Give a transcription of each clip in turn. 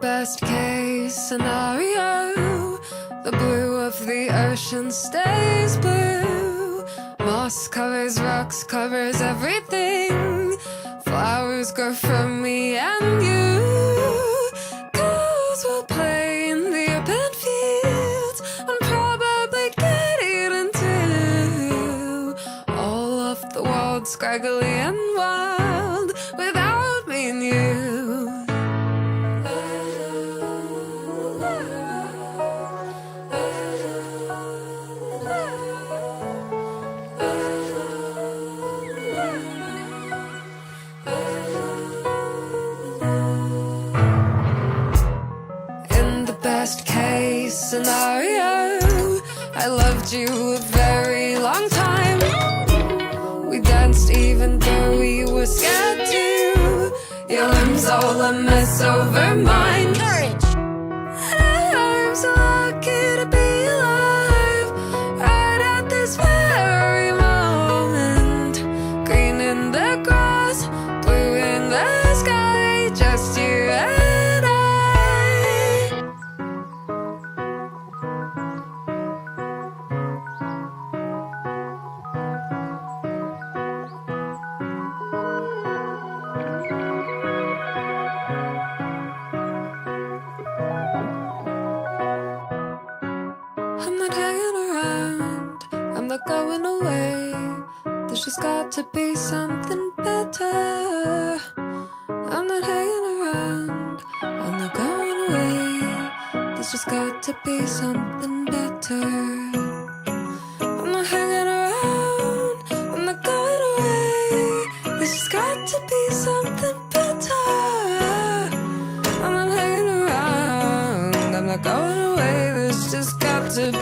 best case scenario, the blue of the ocean stays blue. Moss covers rocks, covers everything. Flowers grow from me and you. Girls will play in the open fields and probably get eaten too. All of the world scraggly and wild without me and you. Best case scenario, I loved you a very long time. We danced even though we were scared to. Your limbs all a mess over mine. Courage! I'm so lucky to be alive right at this very moment. Green in the grass, blue in the sky, just you and I'm not hanging around, I'm not going away. There's just got to be something better. I'm not hanging around, I'm not going away. There's just got to be something better. I'm not hanging around, I'm not going away. There's just got to be something better. I'm not hanging around, I'm not going away. There's just got to be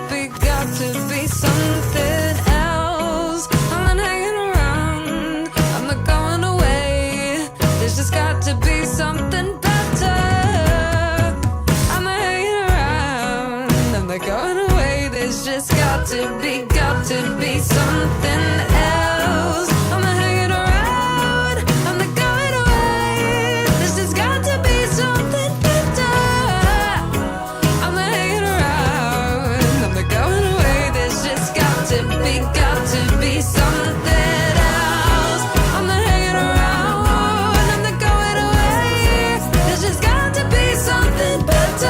something else. I'm not hanging around, I'm not going away. There's just got to be something better. I'm not hanging around, I'm not going away. There's just got to be something else. I'm not hanging around, I'm not going away. There's just got to be something better. I'm not hanging around, I'm not going away. There's just got to be something else. I'm not hanging around, I'm not going away. There's just got to be something better.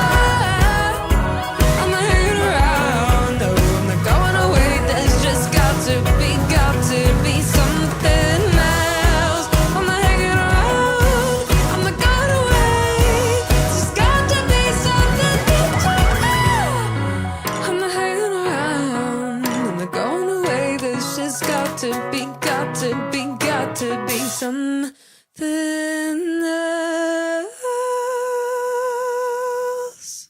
I'm not hanging around, no, I'm not going away. There's just got to be something else. I'm not hanging around, I'm not going away. There's just got to be something better. I'm not hanging around, I'm not going away. There's just got to be something else.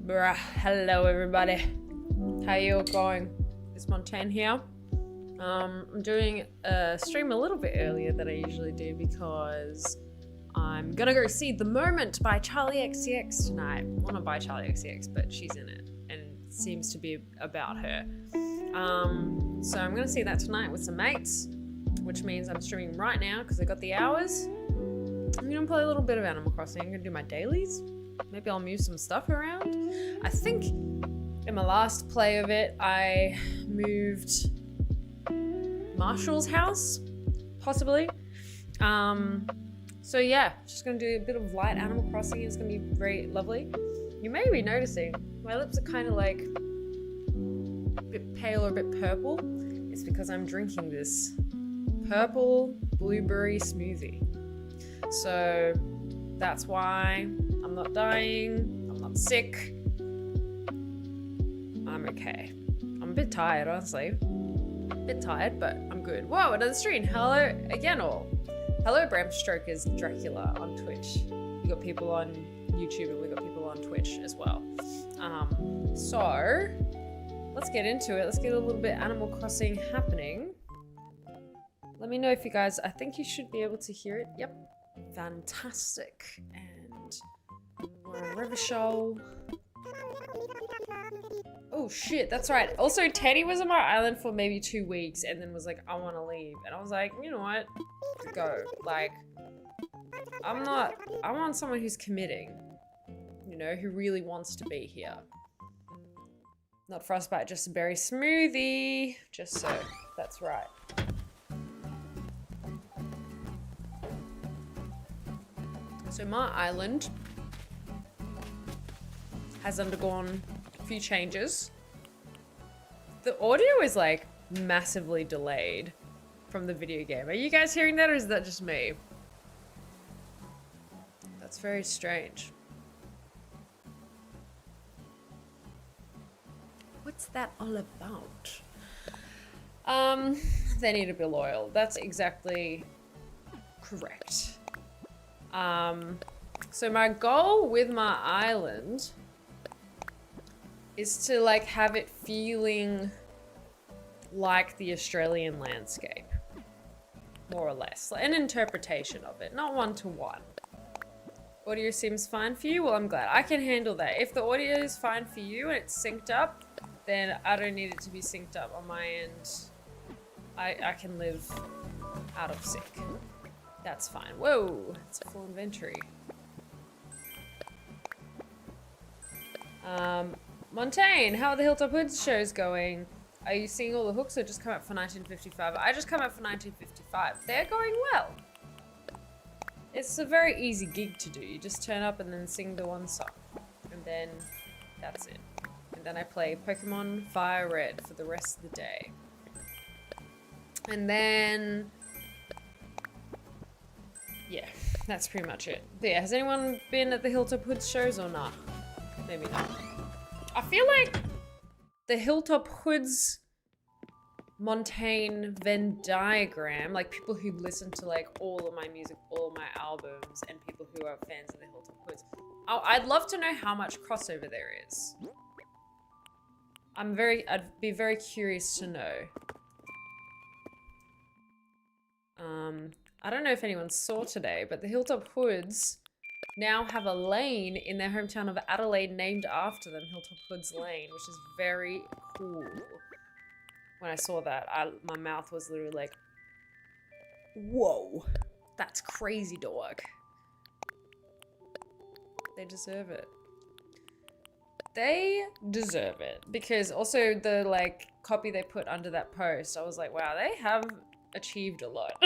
Bruh, hello everybody. How you all going? It's Montaigne here. I'm doing a stream a little bit earlier than I usually do because I'm gonna go see The Moment by Charlie XCX tonight. Well, not by Charlie XCX, but she's in it and it seems to be about her. So I'm gonna see that tonight with some mates, which means I'm streaming right now because I got the hours. I'm gonna play a little bit of Animal Crossing. I'm gonna do my dailies. Maybe I'll move some stuff around. I think in my last play of it, I moved Marshall's house, possibly. So yeah, just gonna do a bit of light Animal Crossing. It's gonna be very lovely. You may be noticing my lips are kind of like a bit pale or a bit purple. It's because I'm drinking this purple blueberry smoothie. So that's why I'm not dying, I'm not sick, I'm okay. I'm a bit tired, honestly. A bit tired, but I'm good. Whoa, another stream. Hello again all. Hello Bram Stoker's Dracula on Twitch. We got people on YouTube and we got people on Twitch as well. So let's get into it. Let's get a little bit Animal Crossing happening. Let me know if you guys, I think you should be able to hear it. Yep, fantastic. And we're on River Shoal. Oh shit, that's right. Also, Teddy was on my island for maybe 2 weeks and then was like, I want to leave. And I was like, you know what? Go. Like, I want someone who's committing. You know, who really wants to be here. Not frostbite, just a berry smoothie. Just so. That's right. So my island has undergone a few changes. The audio is like massively delayed from the video game. Are you guys hearing that or is that just me? That's very strange. What's that all about? They need to be loyal. That's exactly correct. So my goal with my island is to like have it feeling like the Australian landscape, more or less, an interpretation of it, not one-to-one. Audio seems fine for you? Well, I'm glad. I can handle that. If the audio is fine for you and it's synced up, then I don't need it to be synced up on my end. I can live out of sync. That's fine. Whoa, it's a full inventory. Montaigne, how are the Hilltop Hoods shows going? Are you seeing all the hooks or just come up for 1955? I just come up for 1955. They're going well. It's a very easy gig to do. You just turn up and then sing the one song. And then that's it. And then I play Pokemon Fire Red for the rest of the day. And then... yeah, that's pretty much it. But yeah, has anyone been at the Hilltop Hoods shows or not? Maybe not. I feel like the Hilltop Hoods Montaigne Venn diagram, like people who listen to like all of my music, all of my albums, and people who are fans of the Hilltop Hoods. I'd love to know how much crossover there is. I'd be very curious to know. I don't know if anyone saw today, but the Hilltop Hoods now have a lane in their hometown of Adelaide named after them, Hilltop Hoods Lane, which is very cool. When I saw that, my mouth was literally like, whoa, that's crazy, dog. They deserve it. They deserve it. Because also the like copy they put under that post, I was like, wow, they have achieved a lot.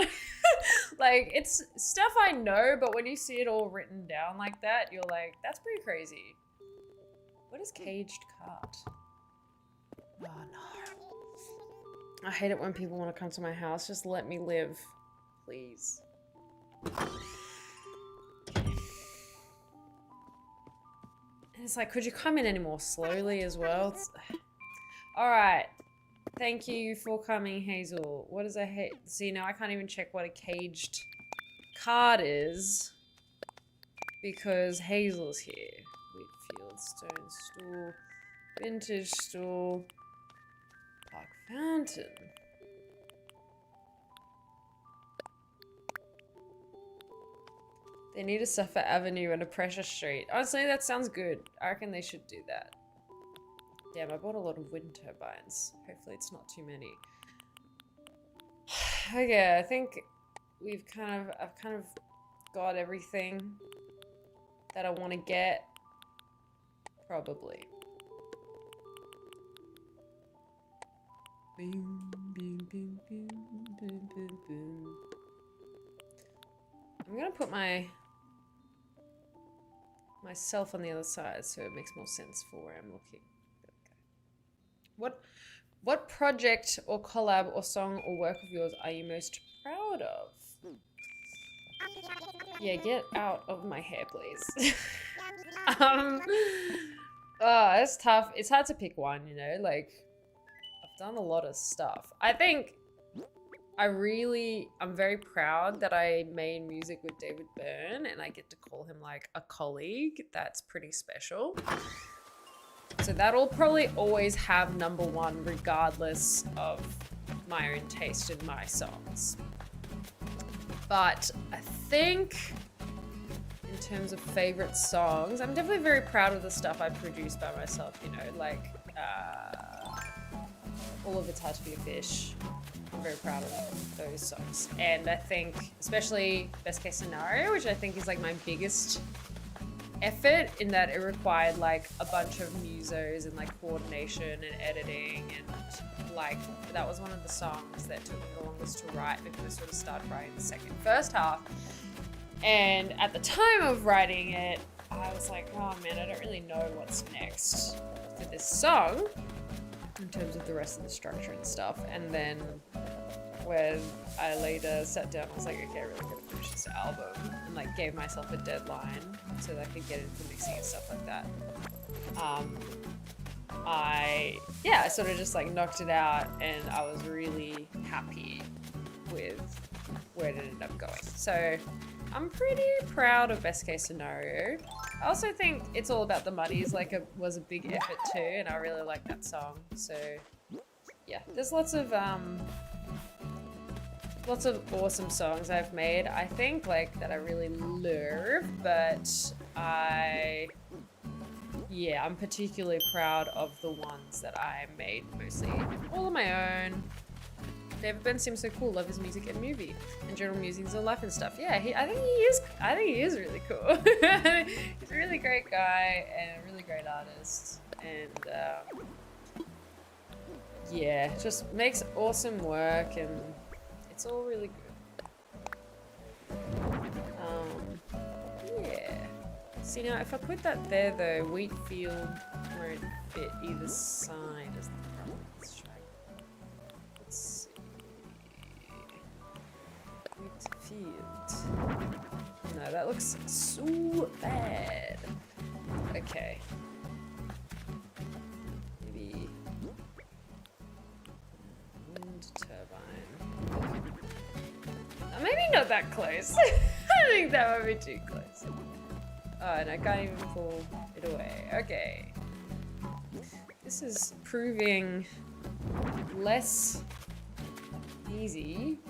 Like, it's stuff I know, but when you see it all written down like that, you're like, that's pretty crazy. What is caged cart? Oh no. I hate it when people want to come to my house. Just let me live, please. And it's like, could you come in any more slowly as well? All right. Thank you for coming, Hazel. What is a see, now I can't even check what a caged card is because Hazel's here. Wheatfield, stone stool, vintage stool, park fountain. They need a Suffolk Avenue and a Pressure Street. Honestly, that sounds good. I reckon they should do that. Damn, I bought a lot of wind turbines. Hopefully it's not too many. Okay, I think I've kind of got everything that I want to get. Probably. Boom, boom, boom, boom, boom, boom, boom. I'm gonna put myself on the other side so it makes more sense for where I'm looking. What project or collab or song or work of yours are you most proud of? Yeah, get out of my hair, please. Oh, it's tough. It's hard to pick one, you know? Like, I've done a lot of stuff. I think I'm very proud that I made music with David Byrne and I get to call him like a colleague. That's pretty special. So that'll probably always have #1 regardless of my own taste in my songs. But I think in terms of favorite songs, I'm definitely very proud of the stuff I produced by myself, you know, like All of It's Hard to Be a Fish. I'm very proud of those songs. And I think, especially Best Case Scenario, which I think is like my biggest effort in that it required like a bunch of musos and like coordination and editing, and like that was one of the songs that took me the longest to write because I sort of started writing the first half. And at the time of writing it, I was like, oh man, I don't really know what's next for this song in terms of the rest of the structure and stuff. And then when I later sat down, I was like, okay, I really gotta finish this album, and like gave myself a deadline so that I could get into mixing and stuff like that. I sort of just like knocked it out, and I was really happy with where it ended up going. So I'm pretty proud of Best Case Scenario. I also think It's All About the Money was a big effort too, and I really like that song. So yeah, there's lots of awesome songs I've made, I think, like that I really love, but I'm particularly proud of the ones that I made mostly all on my own. David Ben seems so cool. Love his music and movie and general musings of life and stuff. Yeah, I think he is really cool. He's a really great guy and a really great artist, and just makes awesome work, and it's all really good. See, now if I put that there though, Wheatfield won't fit either side as the problem. Let's see. Wheatfield. No, that looks so bad. Okay. Maybe wind turbine. Maybe not that close. I think that would be too close. Oh, and I can't even pull it away. Okay. This is proving less easy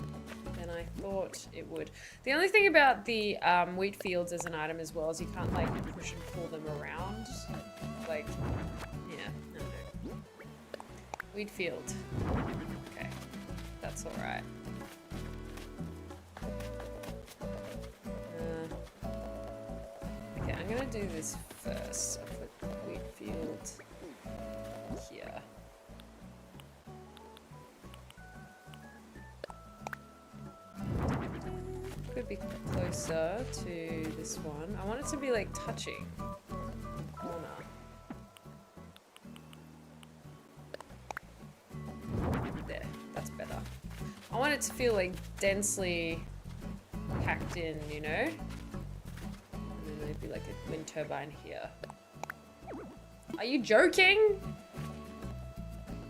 than I thought it would. The only thing about the wheat fields as an item as well is you can't like push and pull them around. Like, yeah, no. Wheat field. Okay, that's all right. Okay, I'm gonna do this first. I'll put the wheat field here. Could be closer to this one. I want it to be like touching the corner. There, that's better. I want it to feel like densely packed in, you know? Maybe like a wind turbine here. Are you joking?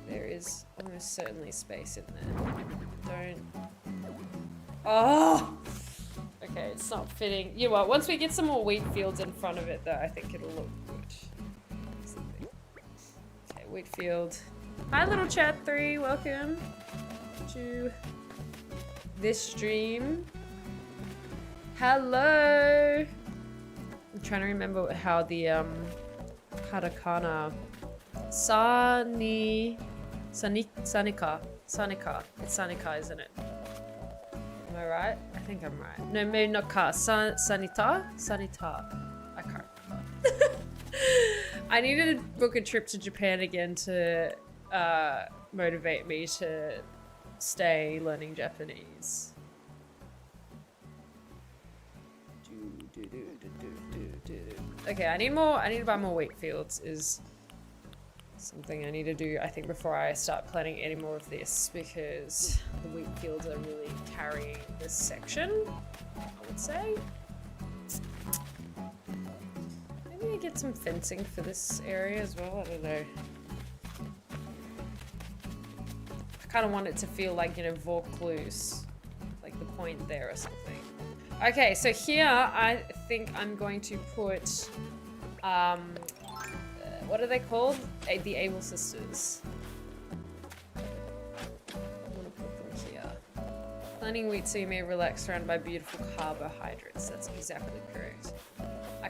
There is almost certainly space in there. Don't. Oh! Okay, it's not fitting. You know what? Once we get some more wheat fields in front of it, though, I think it'll look good. Okay, wheat field. Hi, little chat 3. Welcome to this stream. Hello. I'm trying to remember how the katakana Sanika. It's Sanika, isn't it? Am I right? I think I'm right. No, maybe not ka. Sanita? I can't remember. I needed to book a trip to Japan again to motivate me to stay learning Japanese. Okay, I need to buy more wheat fields is something I need to do, I think, before I start planning any more of this, because the wheat fields are really carrying this section, I would say. Maybe I get some fencing for this area as well, I don't know. I kind of want it to feel like, you know, Vaucluse, like the point there or something. Okay, so here I think I'm going to put, what are they called? The Able Sisters. I'm gonna put them here. Planting wheat so you may relax surrounded by beautiful carbohydrates. That's exactly correct.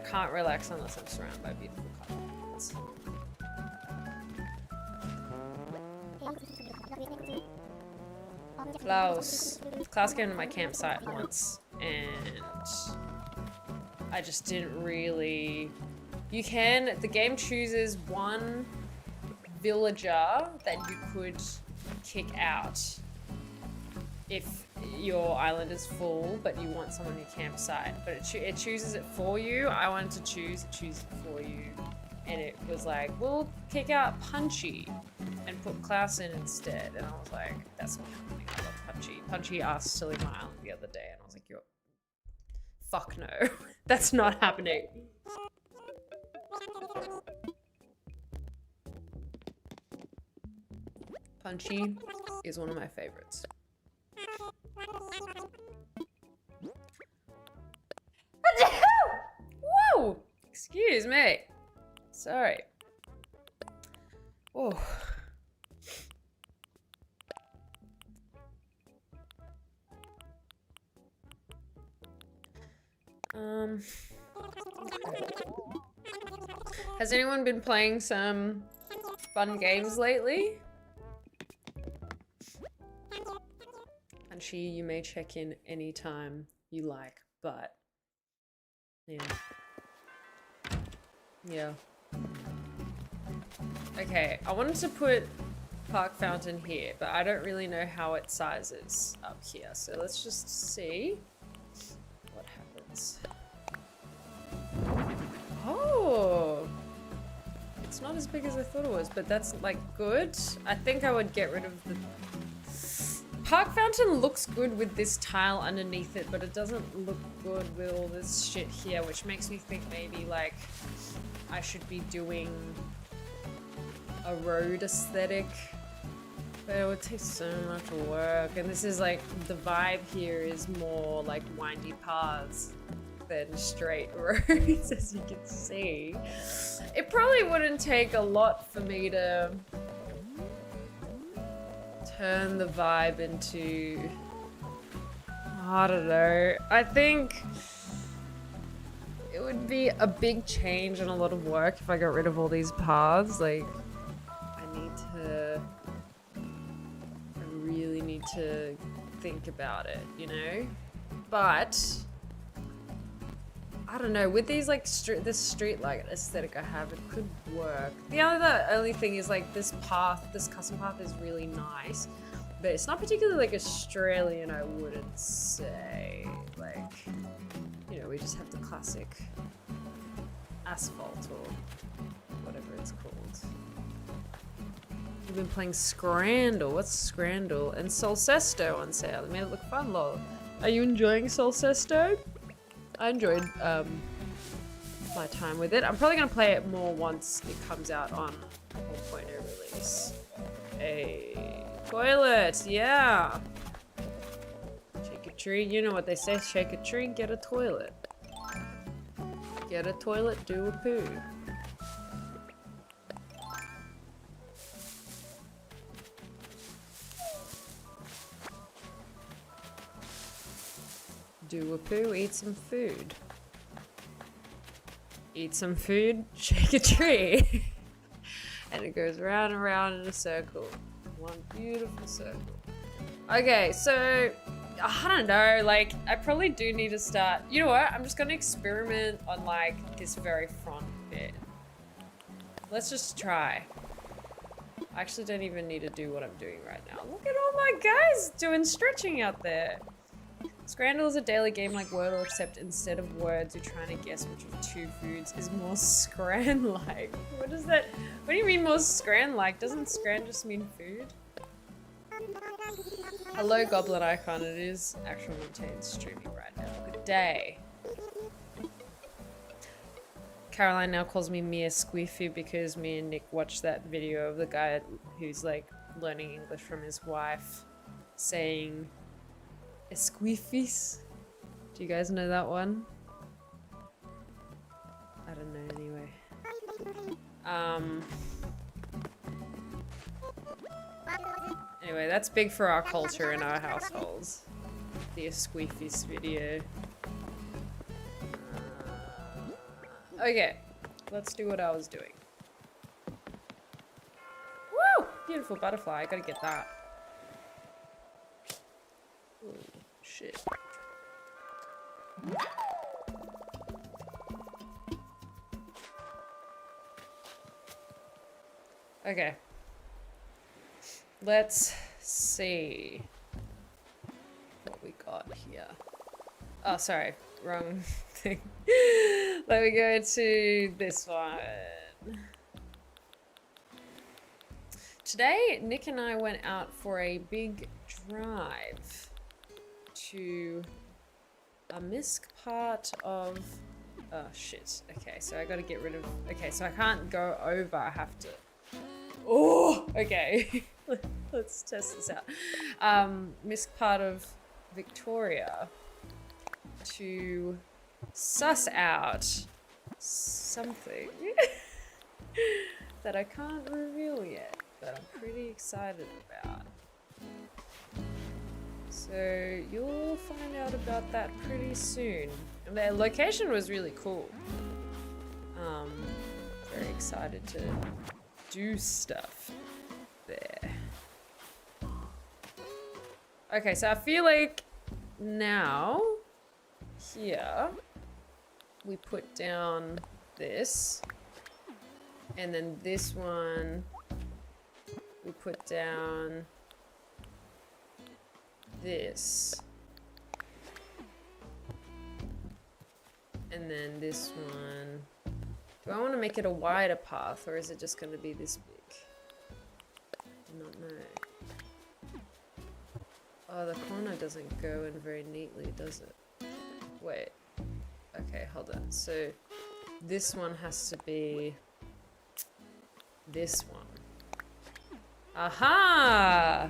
can't relax unless I'm surrounded by beautiful colors. Klaus came to my campsite once, and I just didn't really... the game chooses one villager that you could kick out if your island is full, but you want someone in your campsite. But it chooses it for you. I wanted to choose, it chooses it for you. And it was like, we'll kick out Punchy and put Klaus in instead. And I was like, that's not happening. I love Punchy. Punchy asked to leave my island the other day, and I was like, fuck no. That's not happening. Punchy is one of my favorites. Whoa! Excuse me. Sorry. Oh. Has anyone been playing some fun games lately? Punchy, you may check in anytime you like, but yeah. Yeah. Okay, I wanted to put Park Fountain here, but I don't really know how it sizes up here. So let's just see what happens. Oh! It's not as big as I thought it was, but that's like good. I think I would get rid of the... Park Fountain looks good with this tile underneath it, but it doesn't look good with all this shit here, which makes me think maybe like I should be doing a road aesthetic, but it would take so much work. And this is like, the vibe here is more like windy paths than straight roads, as you can see. It probably wouldn't take a lot for me to turn the vibe into, I don't know. I think it would be a big change and a lot of work if I got rid of all these paths. Like, I really need to think about it, you know? But I don't know, with these like this street light aesthetic I have, it could work. The only thing is like this custom path is really nice, but it's not particularly like Australian, I wouldn't say. Like, you know, we just have the classic asphalt or whatever it's called. We've been playing Scrandle. What's Scrandle? And Solcesto on sale. It made it look fun, lol. Are you enjoying Solcesto? I enjoyed my time with it. I'm probably gonna play it more once it comes out on 4.0 release. A toilet, yeah. Shake a tree. You know what they say, shake a tree, get a toilet. Get a toilet, do a poo. Do a poo, eat some food. Eat some food, shake a tree. And it goes round and round in a circle. One beautiful circle. Okay, so, I don't know, like, I probably do need to start, you know what, I'm just gonna experiment on like this very front bit. Let's just try. I actually don't even need to do what I'm doing right now. Look at all my guys doing stretching out there. Scrandle is a daily game like Wordle, except instead of words, you're trying to guess which of two foods is more scran-like. What is that? What do you mean more scran-like? Doesn't scran just mean food? Hello, Goblin Icon. It is actual Montaigne streaming right now. Good day. Caroline now calls me Mia Squiffy because me and Nick watched that video of the guy who's like learning English from his wife saying Esquifis. Do you guys know that one? I don't know anyway. Anyway, that's big for our culture in our households. The Esquifis video. Okay, let's do what I was doing. Woo! Beautiful butterfly. I gotta get that. Ooh, shit. Okay. Let's see what we got here. Oh, sorry. Wrong thing. Let me go to this one. Today, Nick and I went out for a big drive to a misc part of... Oh, shit. Okay, so I gotta get rid of... Okay, so I can't go over. I have to... Oh, okay. Let's test this out. Misc part of Victoria to suss out something that I can't reveal yet, but I'm pretty excited about. So you'll find out about that pretty soon. And the location was really cool. Very excited to do stuff there. Okay, so I feel like now here we put down this, and then this one we put down this, and then this one. Do I want to make it a wider path, or is it just going to be this big? I do not know. Oh, the corner doesn't go in very neatly, does it? Wait. Okay, hold on. So this one has to be this one. Aha!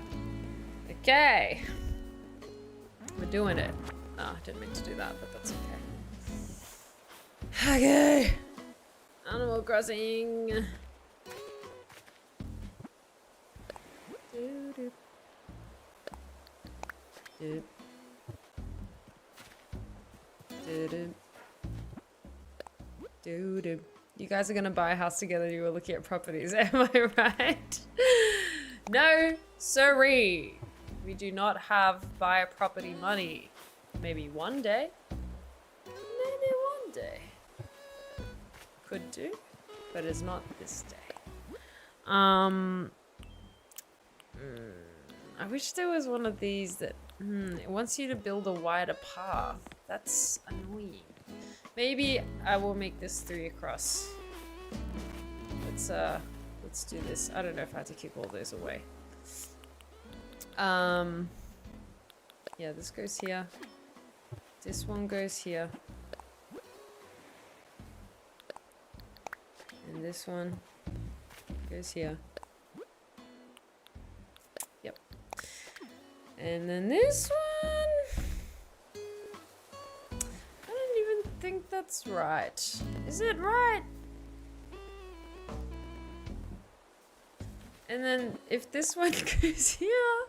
Okay. We're doing it. Oh, I didn't mean to do that, but that's okay. Okay. Animal Crossing. Doo-doo. Doo. Doo-doo. Doo-doo. You guys are gonna buy a house together. You were looking at properties. Am I right? No, sirree. We do not have buy a property money. Maybe one day. Maybe one day. Could do, but it's not this day. I wish there was one of these that it wants you to build a wider path. That's annoying. Maybe I will make this 3 across. Let's do this. I don't know if I have to keep all those away. Yeah, this goes here. This one goes here. And this one goes here. Yep. And then this one... I don't even think that's right. Is it right? And then if this one goes here...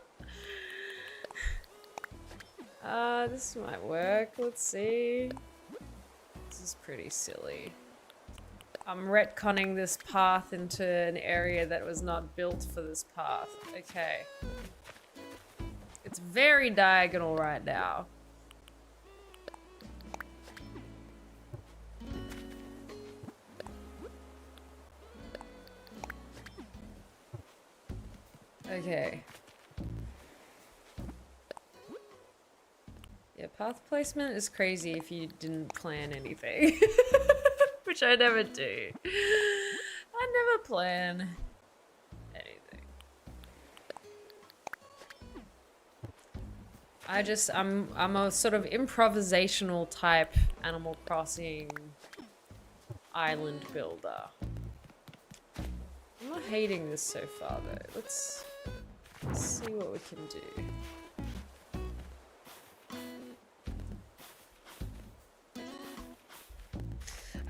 this might work. Let's see. This is pretty silly. I'm retconning this path into an area that was not built for this path. Okay. It's very diagonal right now. Okay. Yeah, path placement is crazy if you didn't plan anything. Which I never do. I never plan anything. I'm a sort of improvisational type Animal Crossing island builder. I'm not hating this so far though. Let's see what we can do.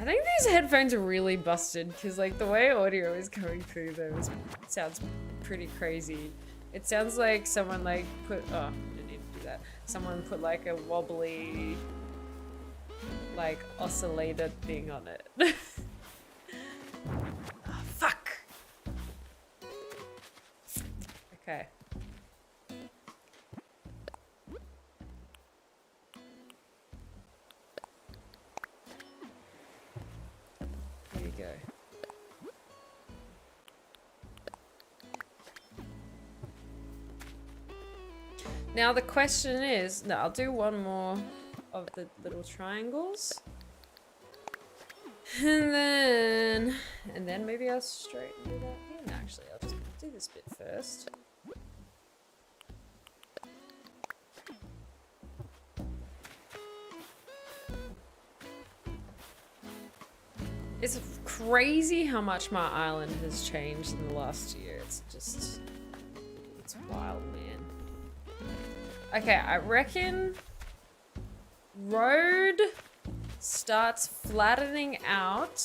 I think these headphones are really busted because like the way audio is going through them sounds pretty crazy. It sounds like someone like put, oh, I didn't need to do that. Someone put like a wobbly like oscillator thing on it. Oh, fuck. Okay. Here you go. Now the question is, no, I'll do one more of the little triangles. And then maybe I'll straighten it out here. No, actually, I'll just do this bit first. It's crazy how much my island has changed in the last year. It's just, it's wild, man. Okay, I reckon road starts flattening out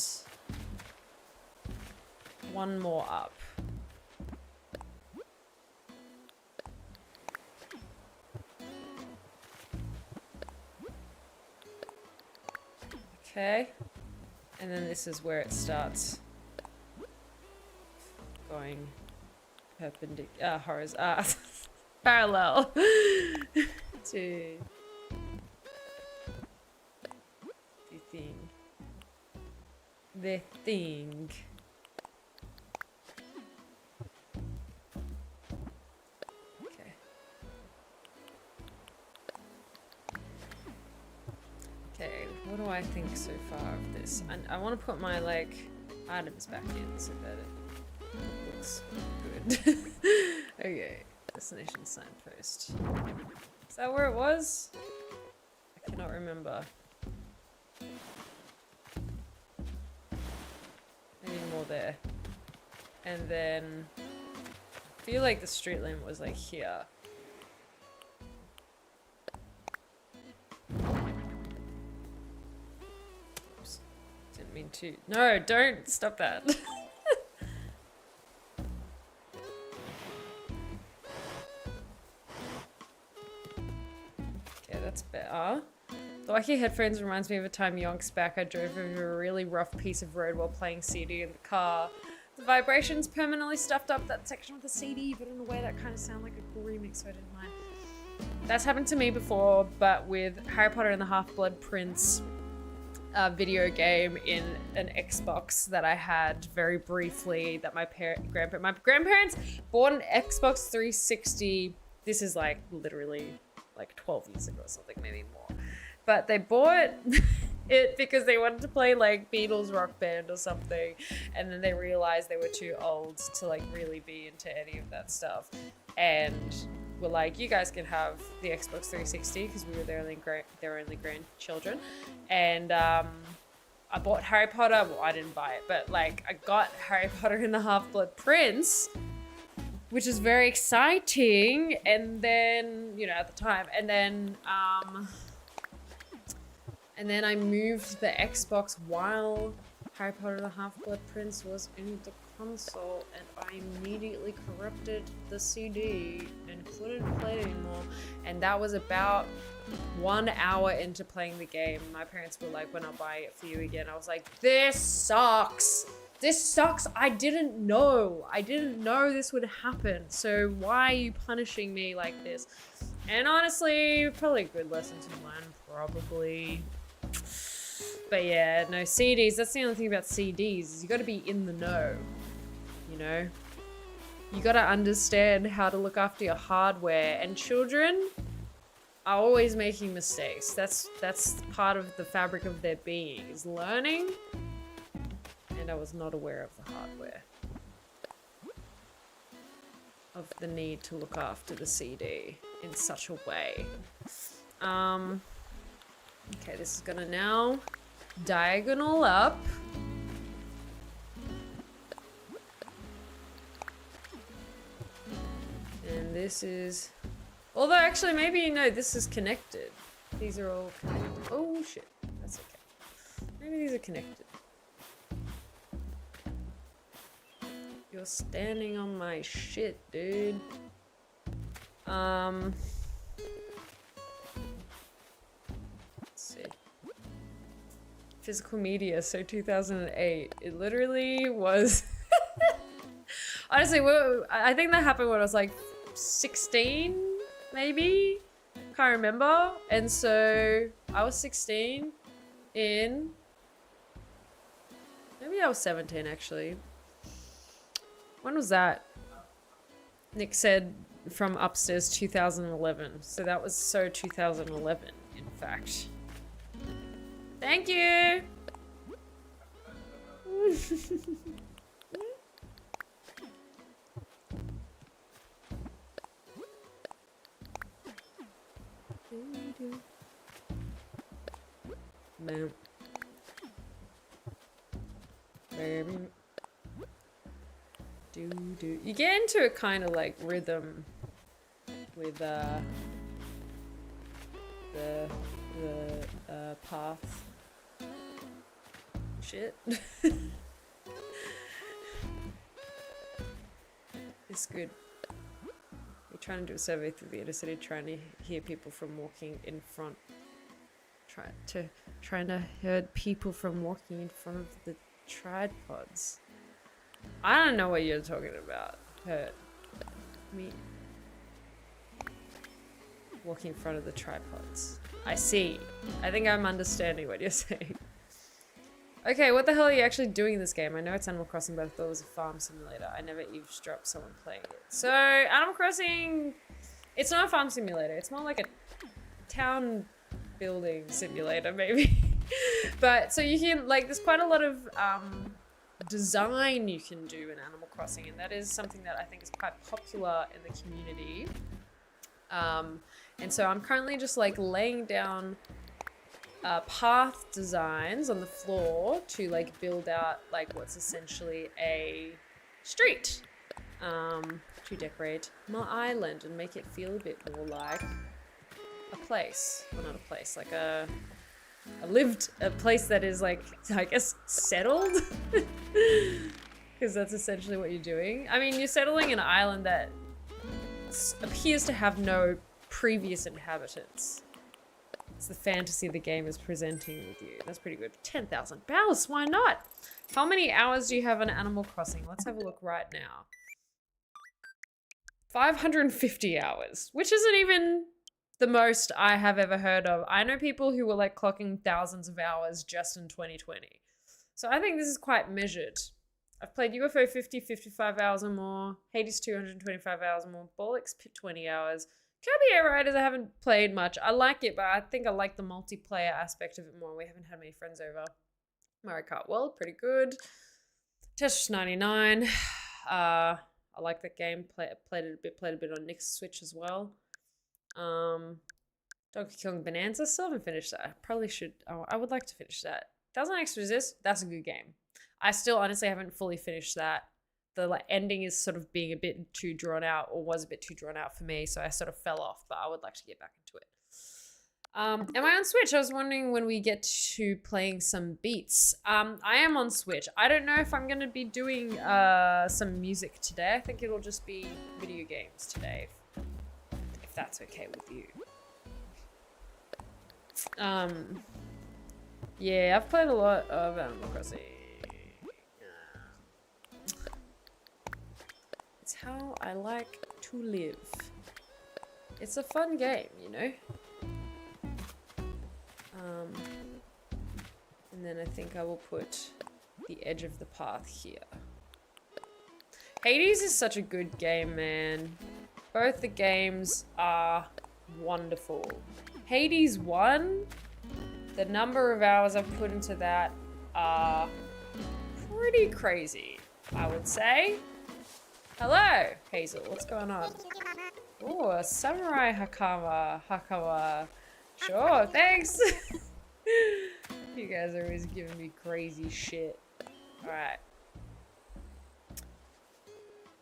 one more up. Okay. And then this is where it starts going perpendicular, parallel to the thing. Okay. Okay, what do I think so far of this? I want to put my like items back in so that it looks good. Okay, destination signpost. Is that where it was? I cannot remember. Maybe more there. And then I feel like the street limit was like here. Oops. Didn't mean to. No, don't stop that. Okay, that's better. The wacky headphones reminds me of a time yonks back I drove over a really rough piece of road while playing CD in the car. The vibrations permanently stuffed up that section with the CD, but in a way that kind of sounded like a cool remix, so I didn't mind. That's happened to me before, but with Harry Potter and the Half-Blood Prince video game in an Xbox that I had very briefly that my grandparents bought an Xbox 360. This is like literally like 12 years ago or something, maybe more. But they bought it because they wanted to play like Beatles Rock Band or something, and then they realized they were too old to like really be into any of that stuff, and were like, you guys can have the Xbox 360 because we were their only grandchildren. And I bought Harry Potter. Well, I didn't buy it, but like I got Harry Potter and the Half-Blood Prince, which is very exciting. And then, you know, at the time, and then I moved the Xbox while Harry Potter and the Half-Blood Prince was in the console, and I immediately corrupted the CD and couldn't play it anymore. And that was about 1 hour into playing the game. My parents were like, when I'll buy it for you again. I was like, this sucks. This sucks. I didn't know this would happen. So why are you punishing me like this? And honestly, probably a good lesson to learn, probably. But yeah, no, CDs, that's the only thing about CDs, is you gotta be in the know, you know? You gotta understand how to look after your hardware, and children are always making mistakes. That's part of the fabric of their being, is learning, and I was not aware of the hardware. Of the need to look after the CD in such a way. Okay, this is gonna now diagonal up. And this is, although actually maybe, no, this is connected. These are all connected. Oh shit, that's okay. Maybe these are connected. You're standing on my shit, dude. Let's see. physical media, so 2008. It literally was... Honestly, I think that happened when I was like 16, maybe? Can't remember. And so I was 16 in... Maybe I was 17 actually. When was that? Nick said from upstairs 2011. So that was 2011, in fact. Thank you! Bam. Baby. Do. You get into a kind of like rhythm with the path. Shit. It's good. We're trying to do a survey through the inner city, trying to hear people from walking in front. Trying to hear people from walking in front of the tripods. I don't know what you're talking about. Heard me walking in front of the tripods. I see. I think I'm understanding what you're saying. Okay, what the hell are you actually doing in this game? I know it's Animal Crossing, but I thought it was a farm simulator. I never eavesdropped someone playing it. So, Animal Crossing, it's not a farm simulator. It's more like a town building simulator, maybe. But, so you can, like, there's quite a lot of design you can do in Animal Crossing, and that is something that I think is quite popular in the community. And so I'm currently just, like, laying down path designs on the floor to like build out like what's essentially a street to decorate my island and make it feel a bit more like a place. Well, not a place, like a place that is like, I guess, settled. Because that's essentially what you're doing. I mean, you're settling an island that appears to have no previous inhabitants. It's the fantasy the game is presenting with you. That's pretty good. 10,000 bells, why not? How many hours do you have on Animal Crossing? Let's have a look right now. 550 hours, which isn't even the most I have ever heard of. I know people who were like clocking thousands of hours just in 2020. So I think this is quite measured. I've played UFO 50, 55 hours or more. Hades 225 hours or more. Bollocks 20 hours. Kirby Air Riders I haven't played much. I like it, but I think I like the multiplayer aspect of it more. We haven't had many friends over. Mario Kart World, pretty good. Tetris 99. I like that game. Played a bit on Nick's Switch as well. Donkey Kong Bonanza, still haven't finished that. I probably should. Oh, I would like to finish that. Thousand X Resist, that's a good game. I still honestly haven't fully finished that. The like ending is sort of being a bit too drawn out, or was a bit too drawn out for me, so I sort of fell off, but I would like to get back into it. Am I on Switch? I was wondering when we get to playing some beats. I am on Switch. I don't know if I'm going to be doing some music today. I think it'll just be video games today, if that's okay with you. Yeah, I've played a lot of Animal Crossing. It's how I like to live. It's a fun game, you know? And then I think I will put the edge of the path here. Hades is such a good game, man. Both the games are wonderful. Hades 1, the number of hours I've put into that are pretty crazy, I would say. Hello, Hazel, what's going on? Oh, a samurai hakama. Sure, thanks. You guys are always giving me crazy shit. Alright.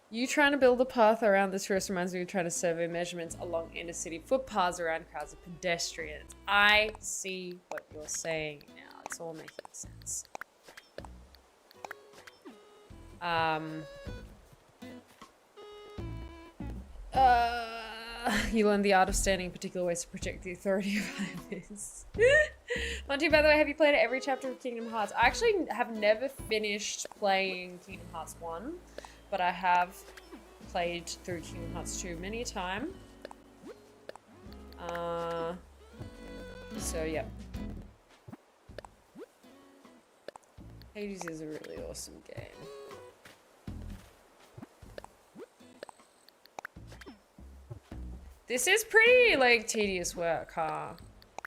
You trying to build a path around this tourist reminds me of trying to survey measurements along inner city footpaths around crowds of pedestrians. I see what you're saying now. It's all making sense. You learn the art of standing in particular ways to project the authority of others. Monty, by the way, have you played every chapter of Kingdom Hearts? I actually have never finished playing Kingdom Hearts 1, but I have played through Kingdom Hearts 2 many a time. So, yeah. Hades is a really awesome game. This is pretty, like, tedious work, huh?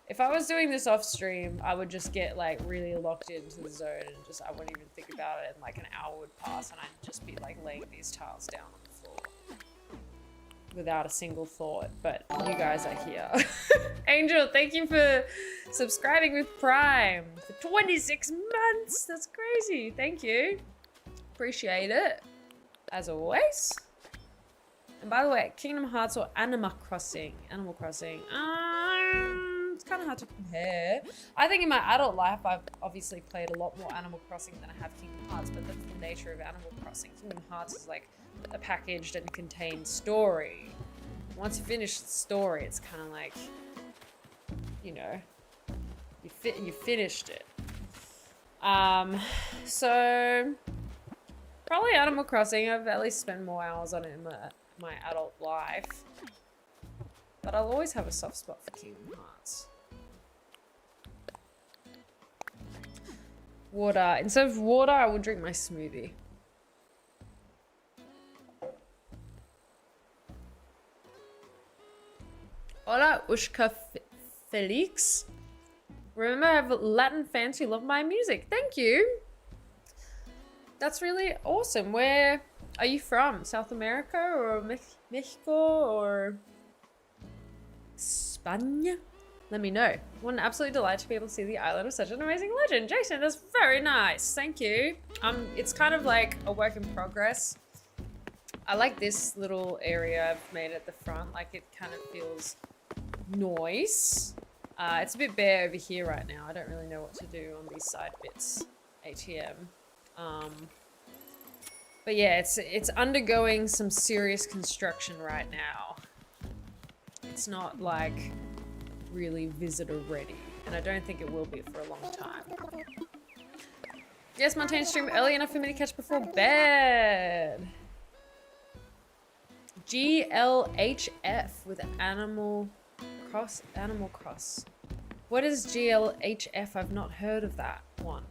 If I was doing this off stream, I would just get, like, really locked into the zone and just, I wouldn't even think about it, and, like, an hour would pass and I'd just be, like, laying these tiles down on the floor without a single thought, but you guys are here. Angel, thank you for subscribing with Prime for 26 months. That's crazy. Thank you. Appreciate it, as always. And by the way, Kingdom Hearts or Animal Crossing, it's kind of hard to compare. I think in my adult life, I've obviously played a lot more Animal Crossing than I have Kingdom Hearts, but that's the nature of Animal Crossing. Kingdom Hearts is like a packaged and contained story. Once you finish the story, it's kind of like, you know, you finished it. So probably Animal Crossing. I've at least spent more hours on it in my adult life, but I'll always have a soft spot for Kingdom Hearts. Water. Instead of water, I would drink my smoothie. Hola, Ushka Felix. Remember, I have Latin fans who love my music. Thank you. That's really awesome. Where are you from? South America or Mexico or Spain? Let me know. What an absolute delight to be able to see the island of such an amazing legend. Jason, that's very nice. Thank you. It's kind of like a work in progress. I like this little area I've made at the front. Like it kind of feels nice. It's a bit bare over here right now. I don't really know what to do on these side bits. ATM. But yeah, it's undergoing some serious construction right now. It's not like really visitor ready, and I don't think it will be for a long time. Yes, Montaigne stream early enough for me to catch before bed. GLHF with Animal Cross. What is GLHF? I've not heard of that one.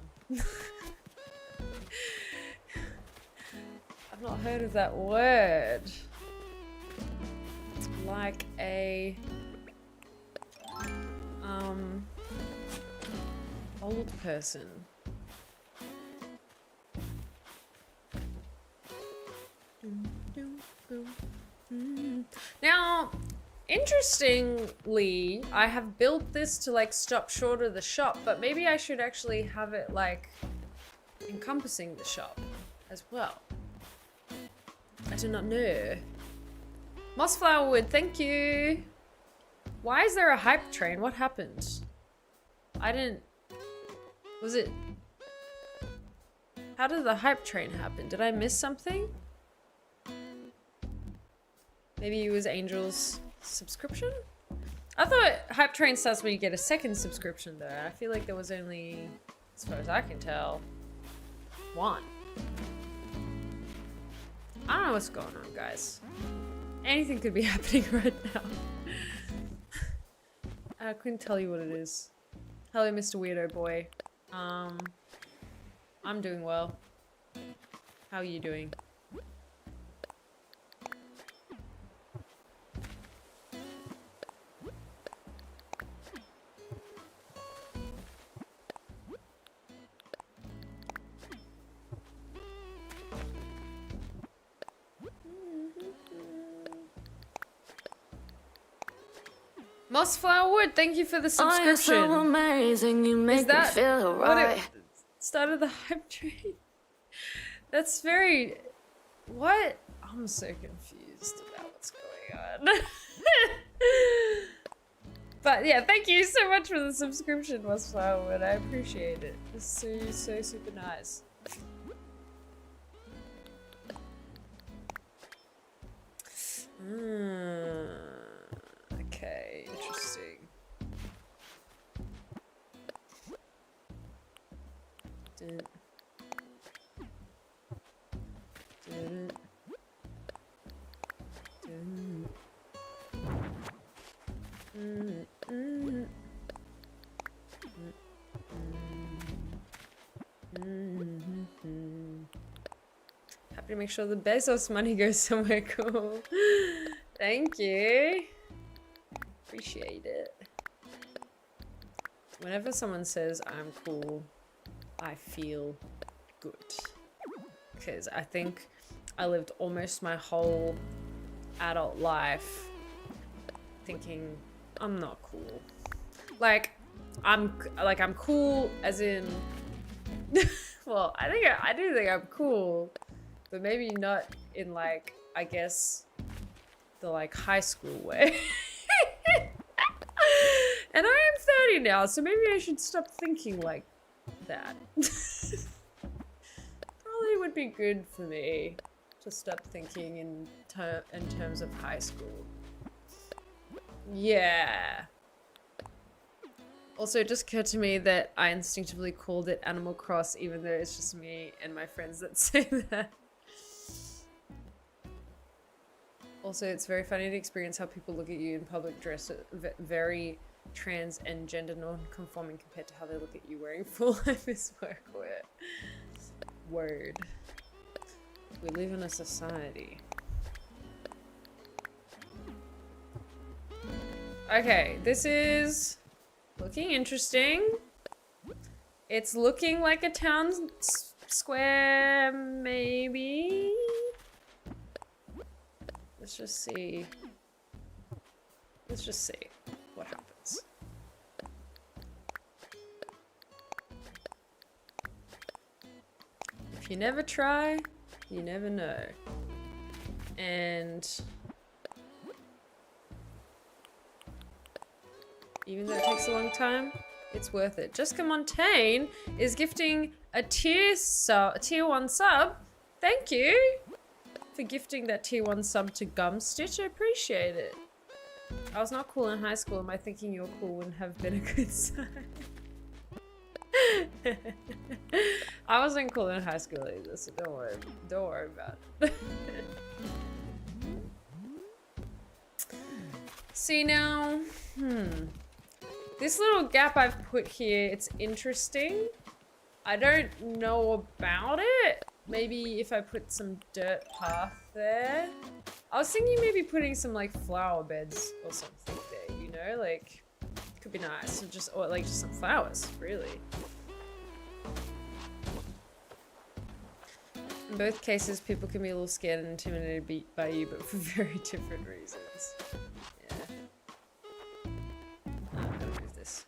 I've not heard of that word. Like a old person. Now, interestingly, I have built this to like stop short of the shop, but maybe I should actually have it like encompassing the shop as well. I do not know. Mossflower Wood, thank you. Why is there a hype train? What happened? Was it? How did the hype train happen? Did I miss something? Maybe it was Angel's subscription? I thought hype train starts when you get a second subscription though. I feel like there was only, as far as I can tell, one. I don't know what's going on, guys. Anything could be happening right now. I couldn't tell you what it is. Hello, Mr. Weirdo Boy. I'm doing well. How are you doing? Mossflower Wood, thank you for the subscription. Oh, so amazing, you make me feel right. What started the hype train? That's very... What? I'm so confused about what's going on. But yeah, thank you so much for the subscription, Mossflower Wood. I appreciate it. It's so super nice. Okay, interesting. Happy to make sure the Bezos money goes somewhere cool. Thank you. Appreciate it. Whenever someone says I'm cool, I feel good. Because I think I lived almost my whole adult life thinking I'm not cool. Like I'm cool as in well, I do think I'm cool, but maybe not in like, I guess, the like high school way. And I am 30 now, so maybe I should stop thinking like that. Probably would be good for me to stop thinking in terms of high school. Yeah. Also, it just occurred to me that I instinctively called it Animal Cross, even though it's just me and my friends that say that. Also, it's very funny to experience how people look at you in public dress very trans and gender non-conforming compared to how they look at you wearing full office workwear. Word. We live in a society. Okay, this is looking interesting. It's looking like a town square, maybe. Let's just see. Let's just see what happens. If you never try, you never know. And even though it takes a long time, it's worth it. Jessica Montaigne is gifting a tier 1 sub. Thank you for gifting that tier 1 sub to Gumstitch. I appreciate it. I was not cool in high school, and my thinking you're cool wouldn't have been a good sign. I wasn't cool in high school either, so don't worry about it. See now, this little gap I've put here, it's interesting. I don't know about it. Maybe if I put some dirt path there. I was thinking maybe putting some like flower beds or something there, you know, like could be nice. Or like just some flowers, really. In both cases, people can be a little scared and intimidated by you, but for very different reasons. Yeah. I'm gonna move this.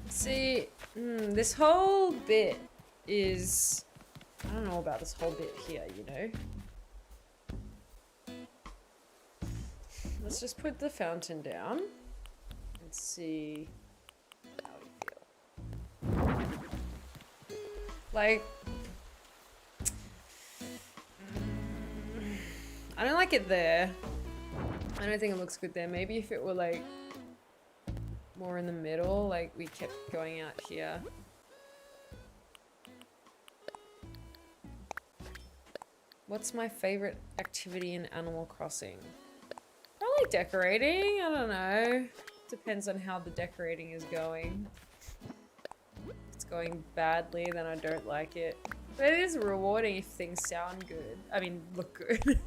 See, this whole bit is, I don't know about this whole bit here, you know? Let's just put the fountain down and see how we feel. Like, I don't like it there. I don't think it looks good there. Maybe if it were like more in the middle, like we kept going out here. What's my favorite activity in Animal Crossing? Probably decorating, I don't know. Depends on how the decorating is going. If it's going badly, then I don't like it. But it is rewarding if things sound good. I mean, look good.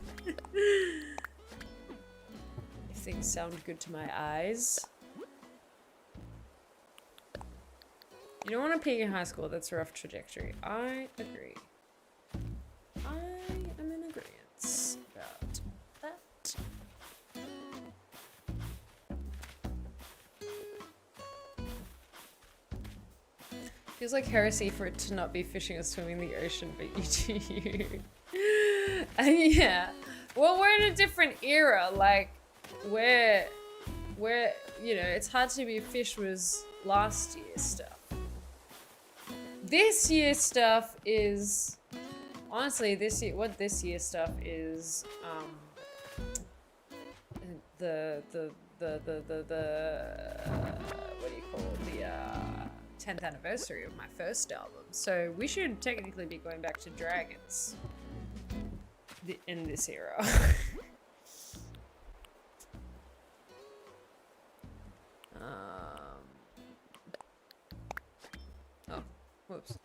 If things sound good to my eyes. You don't want to peak in high school, that's a rough trajectory. I agree. I am in agreement about that. Feels like heresy for it to not be fishing or swimming in the ocean, but you do you. And yeah, well, we're in a different era. Like, where, you know, it's hard to be fish was last year's stuff. This year stuff is honestly what this year stuff is the what do you call it, the 10th anniversary of my first album, so we should technically be going back to Dragons in this era. Oh, whoops.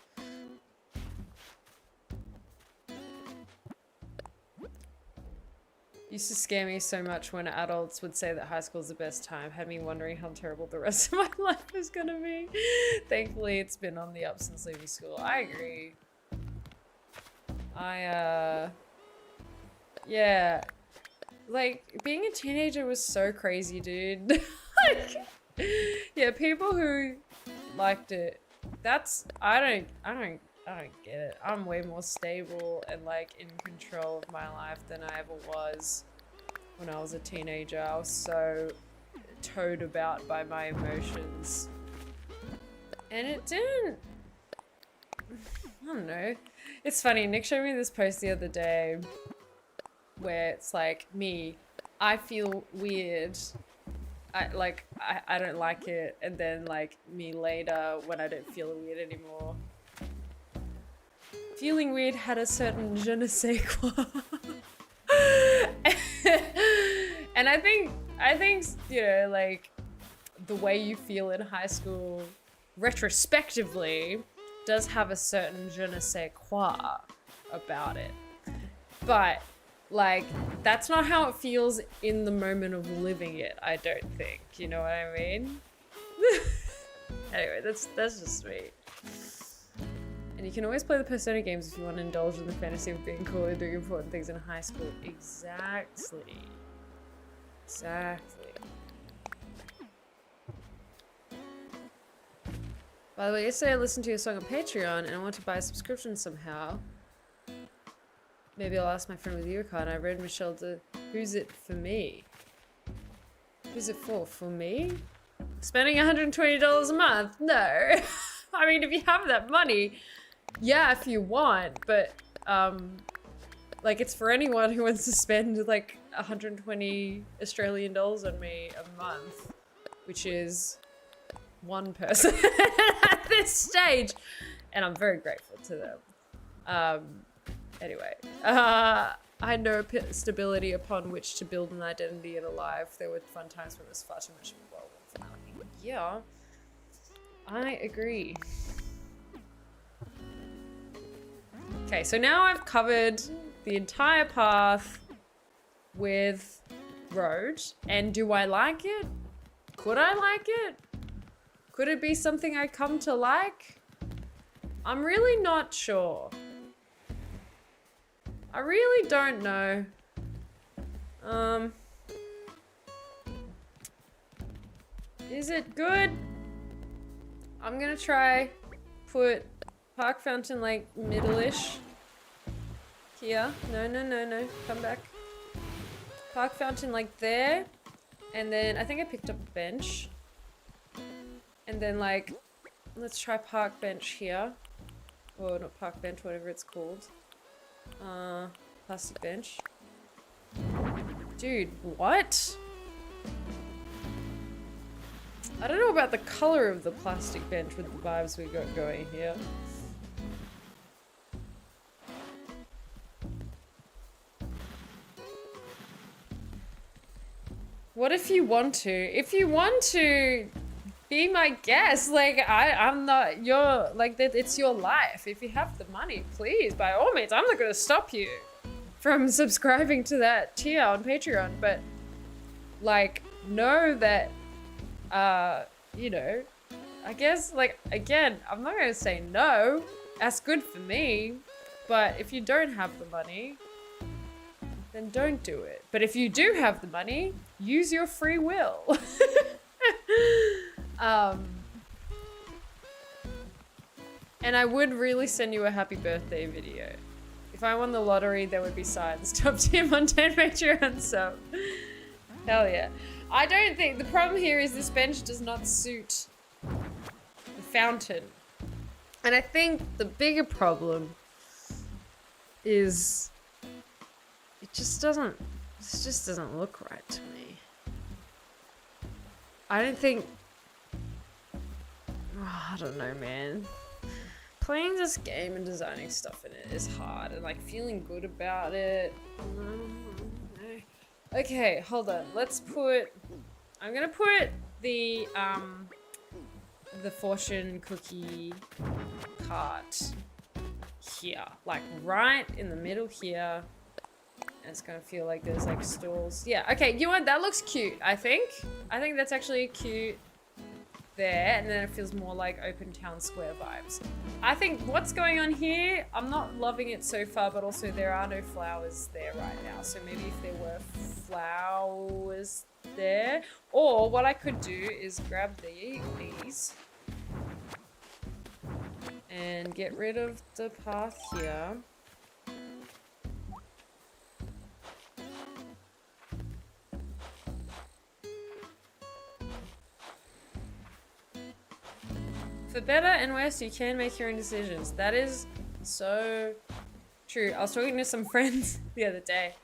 Used to scare me so much when adults would say that high school is the best time. Had me wondering how terrible the rest of my life is gonna be. Thankfully, it's been on the up since leaving school. I agree. Yeah. Like, being a teenager was so crazy, dude. Like, yeah, people who liked it, I don't get it. I'm way more stable and like in control of my life than I ever was when I was a teenager. I was so towed about by my emotions. And it didn't, I don't know. It's funny, Nick showed me this post the other day where it's like, me, I feel weird. I don't like it, and then like me later when I don't feel weird anymore. Feeling weird had a certain je ne sais quoi. And I think, you know, like the way you feel in high school retrospectively does have a certain je ne sais quoi about it. But like, that's not how it feels in the moment of living it, I don't think. You know what I mean? Anyway, that's just me. And you can always play the Persona games if you want to indulge in the fantasy of being cool and doing important things in high school. Exactly. Exactly. By the way, yesterday I listened to your song on Patreon and I want to buy a subscription somehow. Maybe I'll ask my friend with your card. I read Michelle who's it for me? Who's it for? For me? Spending $120 a month? No. I mean, if you have that money, yeah, if you want, but like, it's for anyone who wants to spend like 120 Australian dollars on me a month, which is one person at this stage, and I'm very grateful to them. Anyway, I know stability upon which to build an identity in a life. There were fun times when it was far too much of a whirlwind for nothing. Yeah, I agree. Okay, so now I've covered the entire path with road, and do I like it? Could I like it? Could it be something I come to like? I'm really not sure. I really don't know. Is it good? I'm gonna try put Park Fountain like middle-ish here. No, come back. Park Fountain like there, and then I think I picked up a bench, and then like, let's try Park Bench here, or not Park Bench, whatever it's called. Plastic bench. Dude, what? I don't know about the color of the plastic bench with the vibes we got going here. What if you want to? If you want to be my guest, like I'm not your, like, that it's your life. If you have the money, please, by all means, I'm not gonna stop you from subscribing to that tier on Patreon, but like, know that you know, I guess, like, again, I'm not gonna say no, that's good for me, but if you don't have the money, then don't do it. But if you do have the money, use your free will. And I would really send you a happy birthday video. If I won the lottery, there would be signs. Top tier Montaigne Patreon, so hell yeah. I don't think, the problem here is this bench does not suit the fountain. And I think the bigger problem is it just doesn't look right to me. I don't think, I don't know, man. Playing this game and designing stuff in it is hard, and like feeling good about it. Okay, hold on. I'm gonna put the fortune cookie cart here, like right in the middle here. And it's gonna feel like there's like stalls. Yeah, okay, you know what? That looks cute, I think. I think that's actually cute there, and then it feels more like open town square vibes. I think what's going on here, I'm not loving it so far, but also there are no flowers there right now. So maybe if there were flowers there, or what I could do is grab these and get rid of the path here. For better and worse, you can make your own decisions. That is so true. I was talking to some friends the other day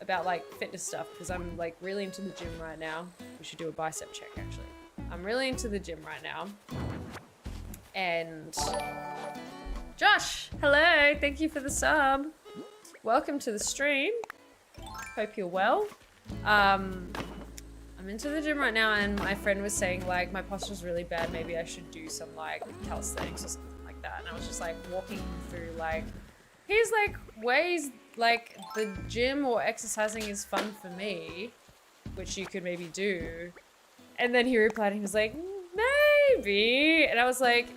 about like fitness stuff because I'm like really into the gym right now. We should do a bicep check actually. I'm really into the gym right now. And Josh, hello, thank you for the sub. Welcome to the stream. Hope you're well. I'm into the gym right now, and my friend was saying like my posture's really bad, maybe I should do some like calisthenics or something like that. And I was just like walking through like, here's like ways like the gym or exercising is fun for me, which you could maybe do. And then he replied, he was like, maybe. And I was like,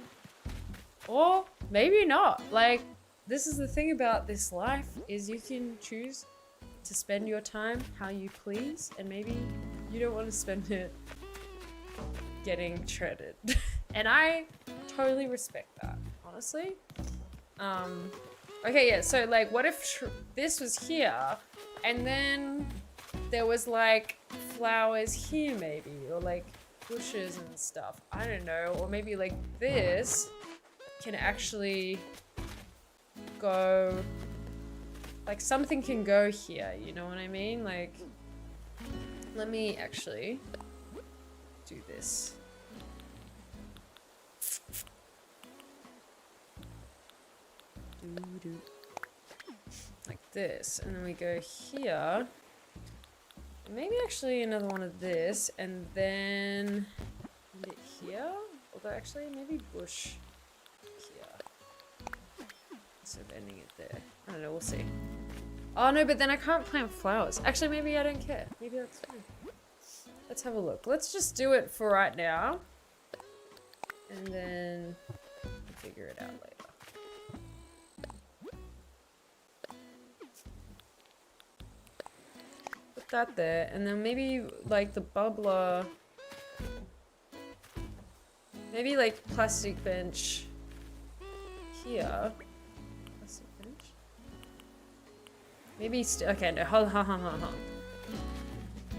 or maybe not. Like, this is the thing about this life, is you can choose to spend your time how you please, and maybe you don't want to spend it getting shredded. And I totally respect that, honestly. Okay, yeah, so like what if this was here and then there was like flowers here maybe, or like bushes and stuff, I don't know, or maybe like this can actually go, like something can go here, you know what I mean? Like, let me actually do this. Like this, and then we go here. Maybe actually another one of this, and then end it here. Although actually maybe bush here. Instead of ending it there. I don't know, we'll see. Oh no, but then I can't plant flowers. Actually, maybe I don't care. Maybe that's fine. Let's have a look. Let's just do it for right now. And then figure it out later. Put that there, and then maybe like the bubbler. Maybe like plastic bench here. Plastic bench. Maybe okay, no, hold on.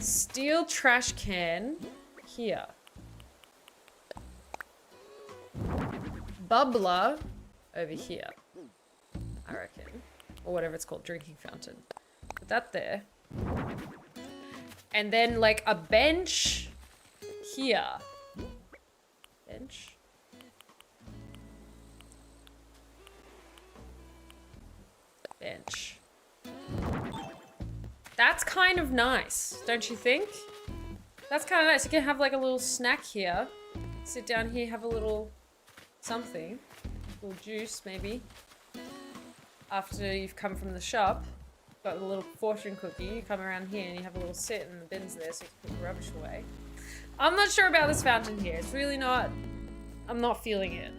Steel trash can here. Bubbler over here, I reckon. Or whatever it's called, drinking fountain. Put that there. And then like a bench here. Bench. Bench. That's kind of nice, don't you think? That's kind of nice. You can have like a little snack here. Sit down here, have a little something. A little juice, maybe. After you've come from the shop. Got a little fortune cookie. You come around here and you have a little sit, and the bin's there so you can put the rubbish away. I'm not sure about this fountain here. It's really not... I'm not feeling it.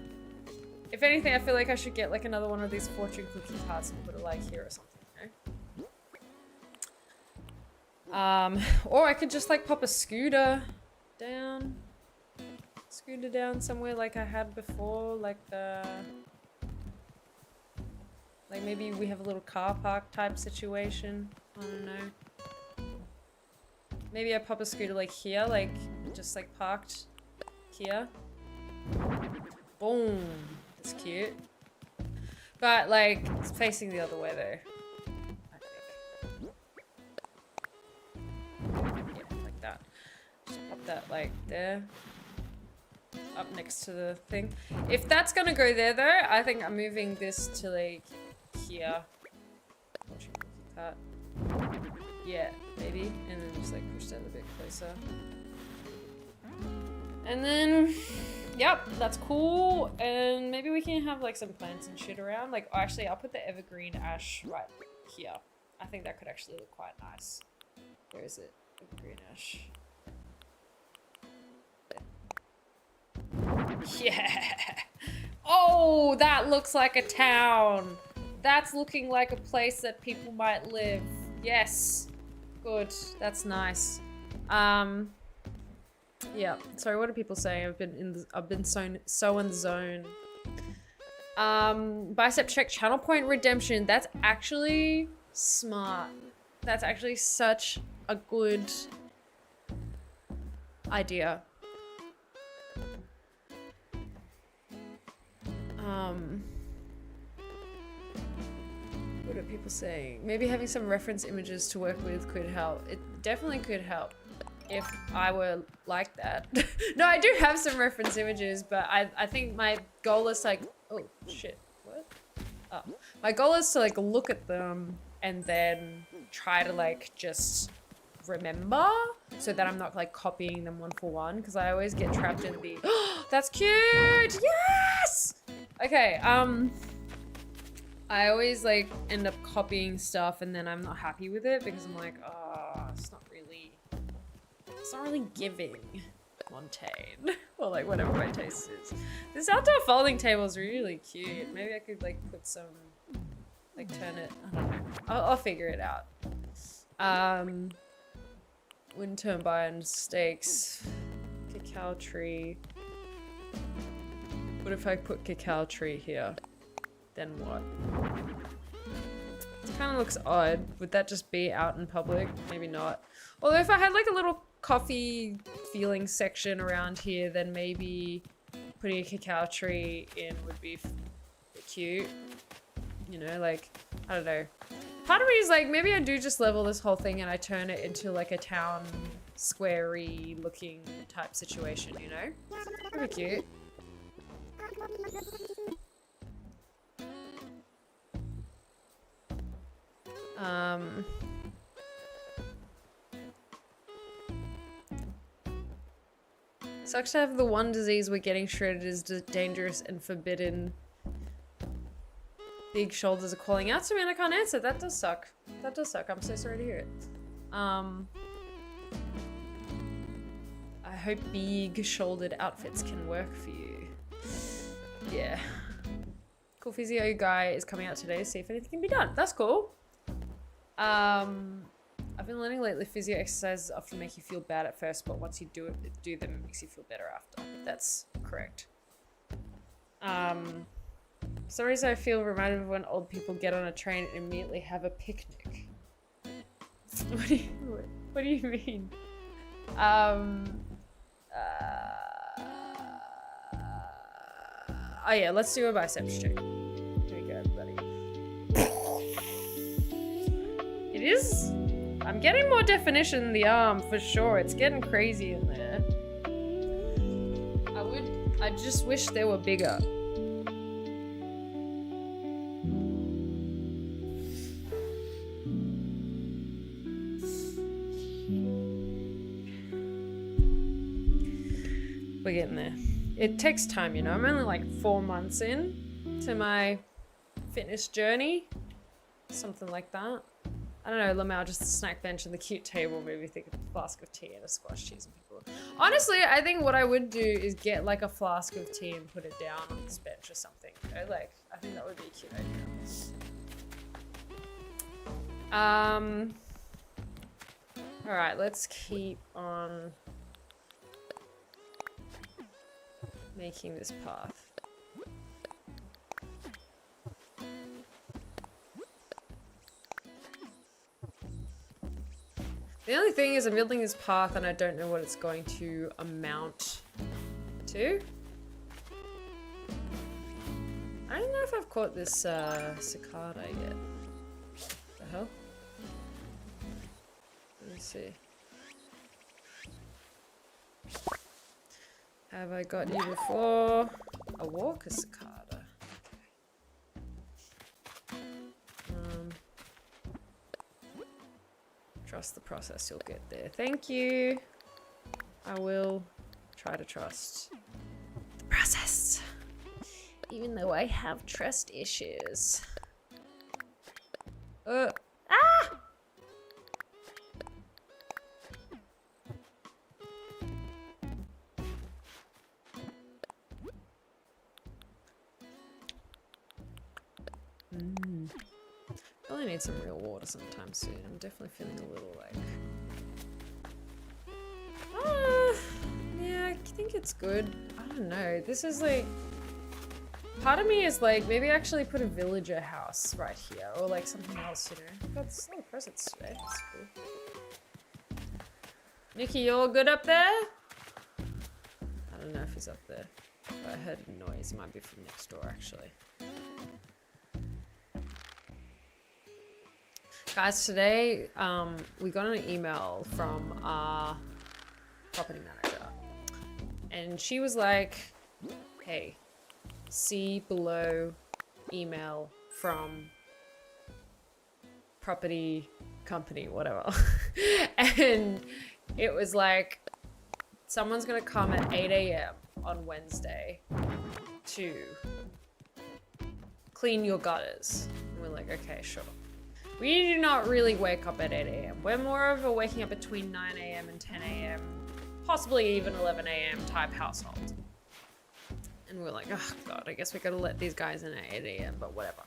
If anything, I feel like I should get like another one of these fortune cookie carts and put it like here or something. Or I could just like pop a scooter down. Scooter down somewhere like I had before, like maybe we have a little car park type situation. I don't know. Maybe I pop a scooter like here, like just like parked here. Boom. It's cute. But like, it's facing the other way though. Yeah, like that. Just pop that like there. Up next to the thing. If that's gonna go there though, I think I'm moving this to like here. That. Yeah, maybe. And then just like push that a bit closer. And then, yep, that's cool. And maybe we can have like some plants and shit around. Like, oh, actually, I'll put the evergreen ash right here. I think that could actually look quite nice. Where is it? Evergreen ash. Yeah. Oh, that looks like a town. That's looking like a place that people might live. Yes. Good. That's nice. Yeah. Sorry, what are people saying? I've been so in the zone. Bicep check channel point redemption. That's actually smart. That's actually such a good idea. What are people saying? Maybe having some reference images to work with could help. It definitely could help if I were like that. No, I do have some reference images, but I think my goal is like, oh shit, what? Oh. My goal is to like look at them and then try to like just remember so that I'm not like copying them one for one, because I always get trapped in the that's cute, yes. Okay, I always like end up copying stuff and then I'm not happy with it because I'm like, oh, it's not really giving Montaigne or like whatever my taste is. This outdoor folding table is really cute. Maybe I could like put some, like turn it, I don't know. I'll figure it out. Wind turbine, stakes, cacao tree. What if I put cacao tree here? Then what? It kind of looks odd. Would that just be out in public? Maybe not. Although if I had like a little coffee feeling section around here, then maybe putting a cacao tree in would be cute. You know, like, I don't know. Part of me is like, maybe I do just level this whole thing and I turn it into like a town square-y looking type situation, you know? That'd be cute. Sucks to have the one disease we're getting shredded is dangerous and forbidden. Big shoulders are calling out to me and I can't answer. That does suck. That does suck. I'm so sorry to hear it. I hope big shouldered outfits can work for you. Yeah. Cool physio guy is coming out today to see if anything can be done. That's cool. I've been learning lately physio exercises often make you feel bad at first, but once you do them, it makes you feel better after. That's correct. For some reason I feel reminded of when old people get on a train and immediately have a picnic. What do you mean? Oh yeah, let's do a biceps check. Here we go, everybody. It is. I'm getting more definition in the arm for sure. It's getting crazy in there. I just wish they were bigger. We're getting there. It takes time, you know. I'm only like 4 months in to my fitness journey. Something like that. I don't know, Lamau, just the snack bench and the cute table made me think of a flask of tea and a squash cheese and people. Honestly, I think what I would do is get like a flask of tea and put it down on this bench or something. You know, like, I think that would be a cute idea. Alright, let's keep on making this path. The only thing is I'm building this path and I don't know what it's going to amount to. I don't know if I've caught this cicada yet. The hell? Let me see. Have I got you before? A walker cicada. Trust the process, you'll get there. Thank you. I will try to trust the process. Even though I have trust issues. Ah! Probably need some real water sometime soon. I'm definitely feeling a little like... yeah, I think it's good. I don't know. This is like... Part of me is like, maybe actually put a villager house right here. Or like something else, you know. I've got a lot of presents today. That's cool. Nikki, you all good up there? I don't know if he's up there. But I heard a noise. It might be from next door, actually. Guys, today we got an email from our property manager, and she was like, hey, see below email from property company, whatever. And it was like, someone's gonna come at 8 a.m. on Wednesday to clean your gutters. And we're like, okay, sure. We do not really wake up at 8 a.m. We're more of a waking up between 9 a.m. and 10 a.m., possibly even 11 a.m. type household. And we're like, oh God, I guess we gotta let these guys in at 8 a.m., but whatever.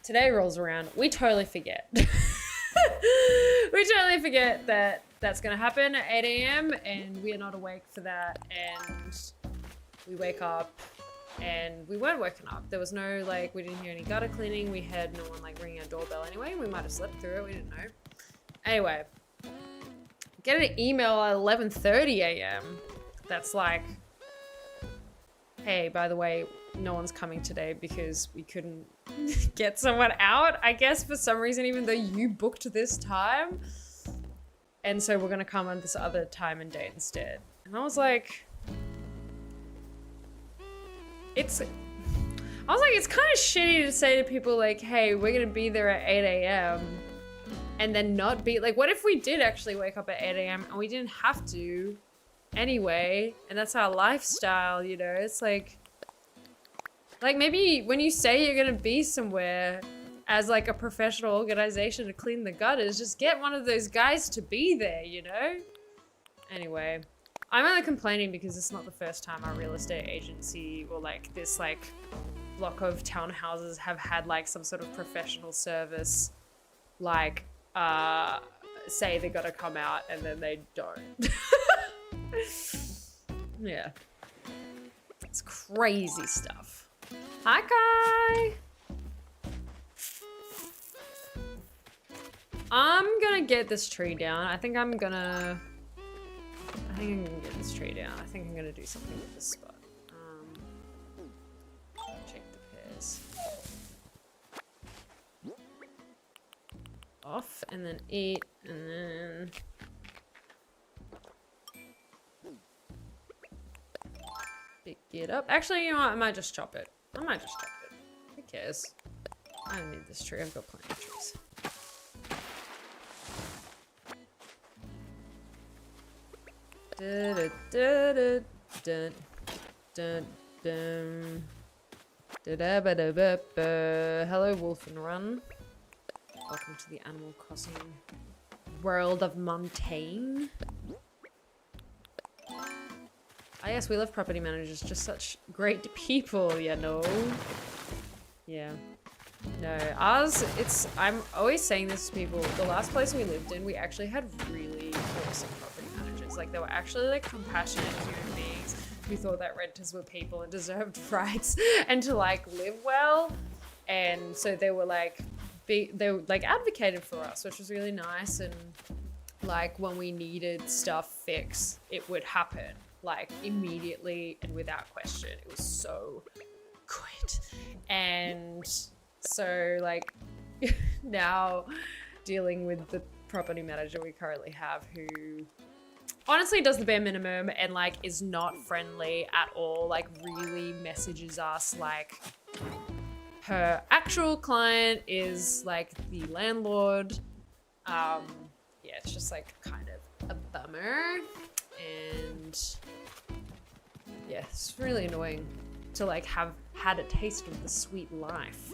Today rolls around, we totally forget. We totally forget that that's gonna happen at 8 a.m. and we are not awake for that, and we wake up and we weren't woken up. There was no, like, we didn't hear any gutter cleaning. We heard no one, like, ringing our doorbell anyway. We might have slept through it. We didn't know. Anyway, get an email at 11:30 a.m. that's like, hey, by the way, no one's coming today because we couldn't get someone out, I guess, for some reason, even though you booked this time. And so we're going to come on this other time and date instead. And I was like... it's kind of shitty to say to people like, hey, we're gonna be there at 8 a.m. and then not be like, what if we did actually wake up at 8 a.m. and we didn't have to anyway, and that's our lifestyle, you know? It's like maybe when you say you're gonna be somewhere as like a professional organization to clean the gutters, just get one of those guys to be there, you know? Anyway. I'm only complaining because it's not the first time our real estate agency or like this like block of townhouses have had like some sort of professional service, like say they gotta come out and then they don't. Yeah. It's crazy stuff. Hi, Kai! I'm gonna get this tree down. I think I'm gonna get this tree down. I think I'm gonna do something with this spot. Check the pears. Off, and then eat, and then... pick it up. Actually, you know what? I might just chop it. Who cares? I don't need this tree. I've got plenty of trees. Hello, Wolf and Run. Welcome to the Animal Crossing world of Montaigne. Ah, yes, we love property managers. Just such great people, you know. Yeah. No, ours, I'm always saying this to people. The last place we lived in, we actually had really awesome property managers. Like, they were actually, like, compassionate human beings who thought that renters were people and deserved rights and to, like, live well. And so they were, like, they were, like, advocated for us, which was really nice. And, like, when we needed stuff fixed, it would happen, like, immediately and without question. It was so quit. And so like now dealing with the property manager we currently have, who honestly does the bare minimum and like is not friendly at all, like really messages us like her actual client is like the landlord. Yeah, it's just like kind of a bummer. And yeah, it's really annoying to like have had a taste of the sweet life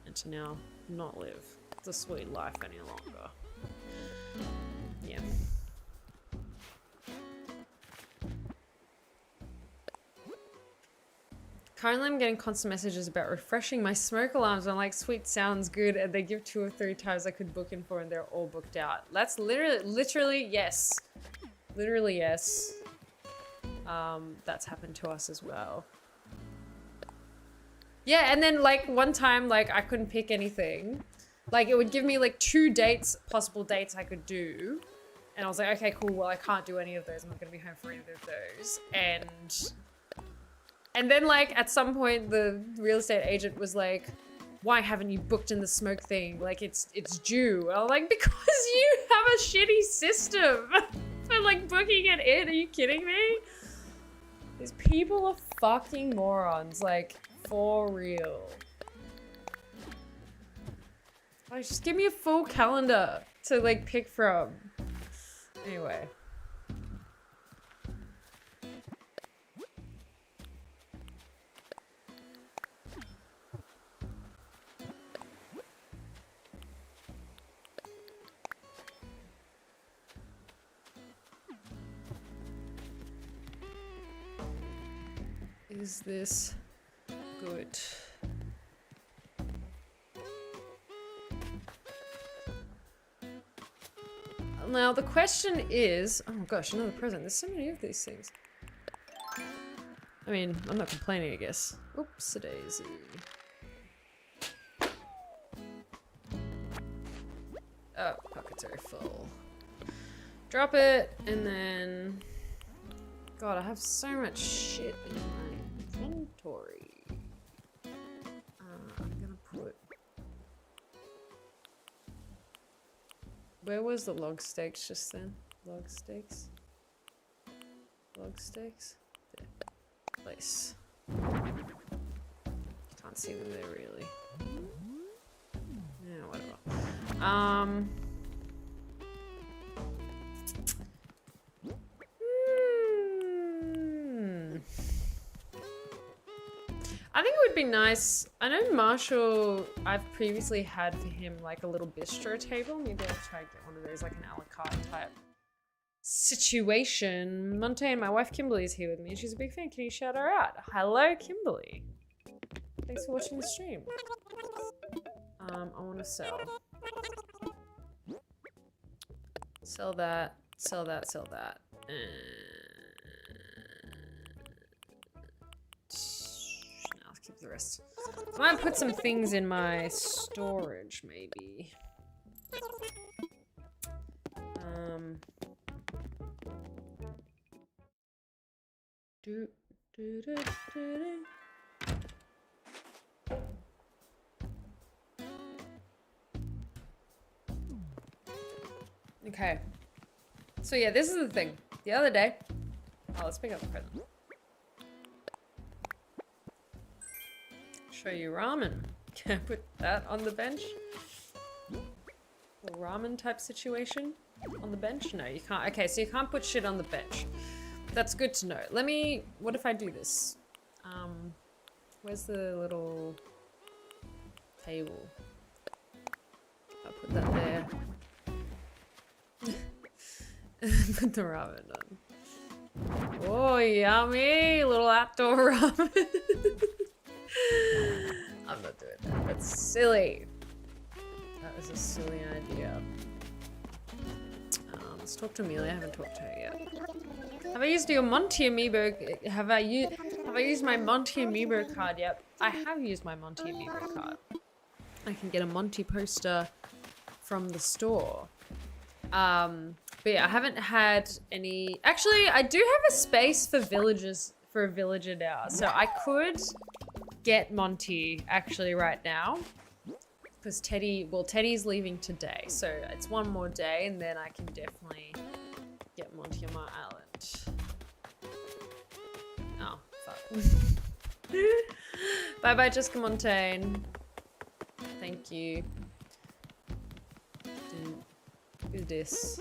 and to now not live the sweet life any longer. Yeah. Currently I'm getting constant messages about refreshing my smoke alarms. I'm like, sweet, sounds good. And they give 2 or 3 times I could book in for and they're all booked out. That's literally yes. Literally yes. That's happened to us as well. Yeah, and then like one time, like I couldn't pick anything. Like it would give me like 2 dates, possible dates I could do. And I was like, okay, cool. Well, I can't do any of those. I'm not gonna be home for either of those. And then like at some point the real estate agent was like, why haven't you booked in the smoke thing? Like it's due. And I was like, because you have a shitty system for like booking it in. Are you kidding me? These people are fucking morons, like for real. Like just give me a full calendar to like pick from. Anyway. Is this good? Now the question is, oh gosh, another present. There's so many of these things. I mean, I'm not complaining, I guess. Oops, a daisy. Oh, pockets are full. Drop it, and then... God, I have so much shit in my inventory. I'm gonna put... Where was the log steaks just then? Log steaks? Log steaks? There. Place. Can't see them there really. Yeah, whatever. I think it would be nice. I know Marshall, I've previously had for him like a little bistro table. Maybe I'll try to get one of those, like an a la carte type situation. Montaigne, my wife Kimberly is here with me and she's a big fan. Can you shout her out? Hello, Kimberly. Thanks for watching the stream. I want to sell. Sell that, sell that, sell that. Keep the rest. I might put some things in my storage, maybe. Okay. So yeah, this is the thing. The other day, let's pick up the present. Show you ramen. Can I put that on the bench? A ramen type situation on the bench? No, you can't. Okay, so you can't put shit on the bench. That's good to know. Let me, what if I do this? Where's the little table? I'll put that there. Put the ramen on. Oh, yummy! Little outdoor ramen. I'm not doing that. That's silly. That was a silly idea. Let's talk to Amelia. I haven't talked to her yet. Have I used your Monty Amiibo? Have I used my Monty Amiibo card yet? I have used my Monty Amiibo card. I can get a Monty poster from the store. But yeah, I haven't had any. Actually, I do have a space for villagers, for a villager now, so I could get Monty actually right now. Because Teddy's leaving today. So it's one more day and then I can definitely get Monty on my island. Oh, fuck. Bye-bye, Jessica Montaigne. Thank you. Who's this?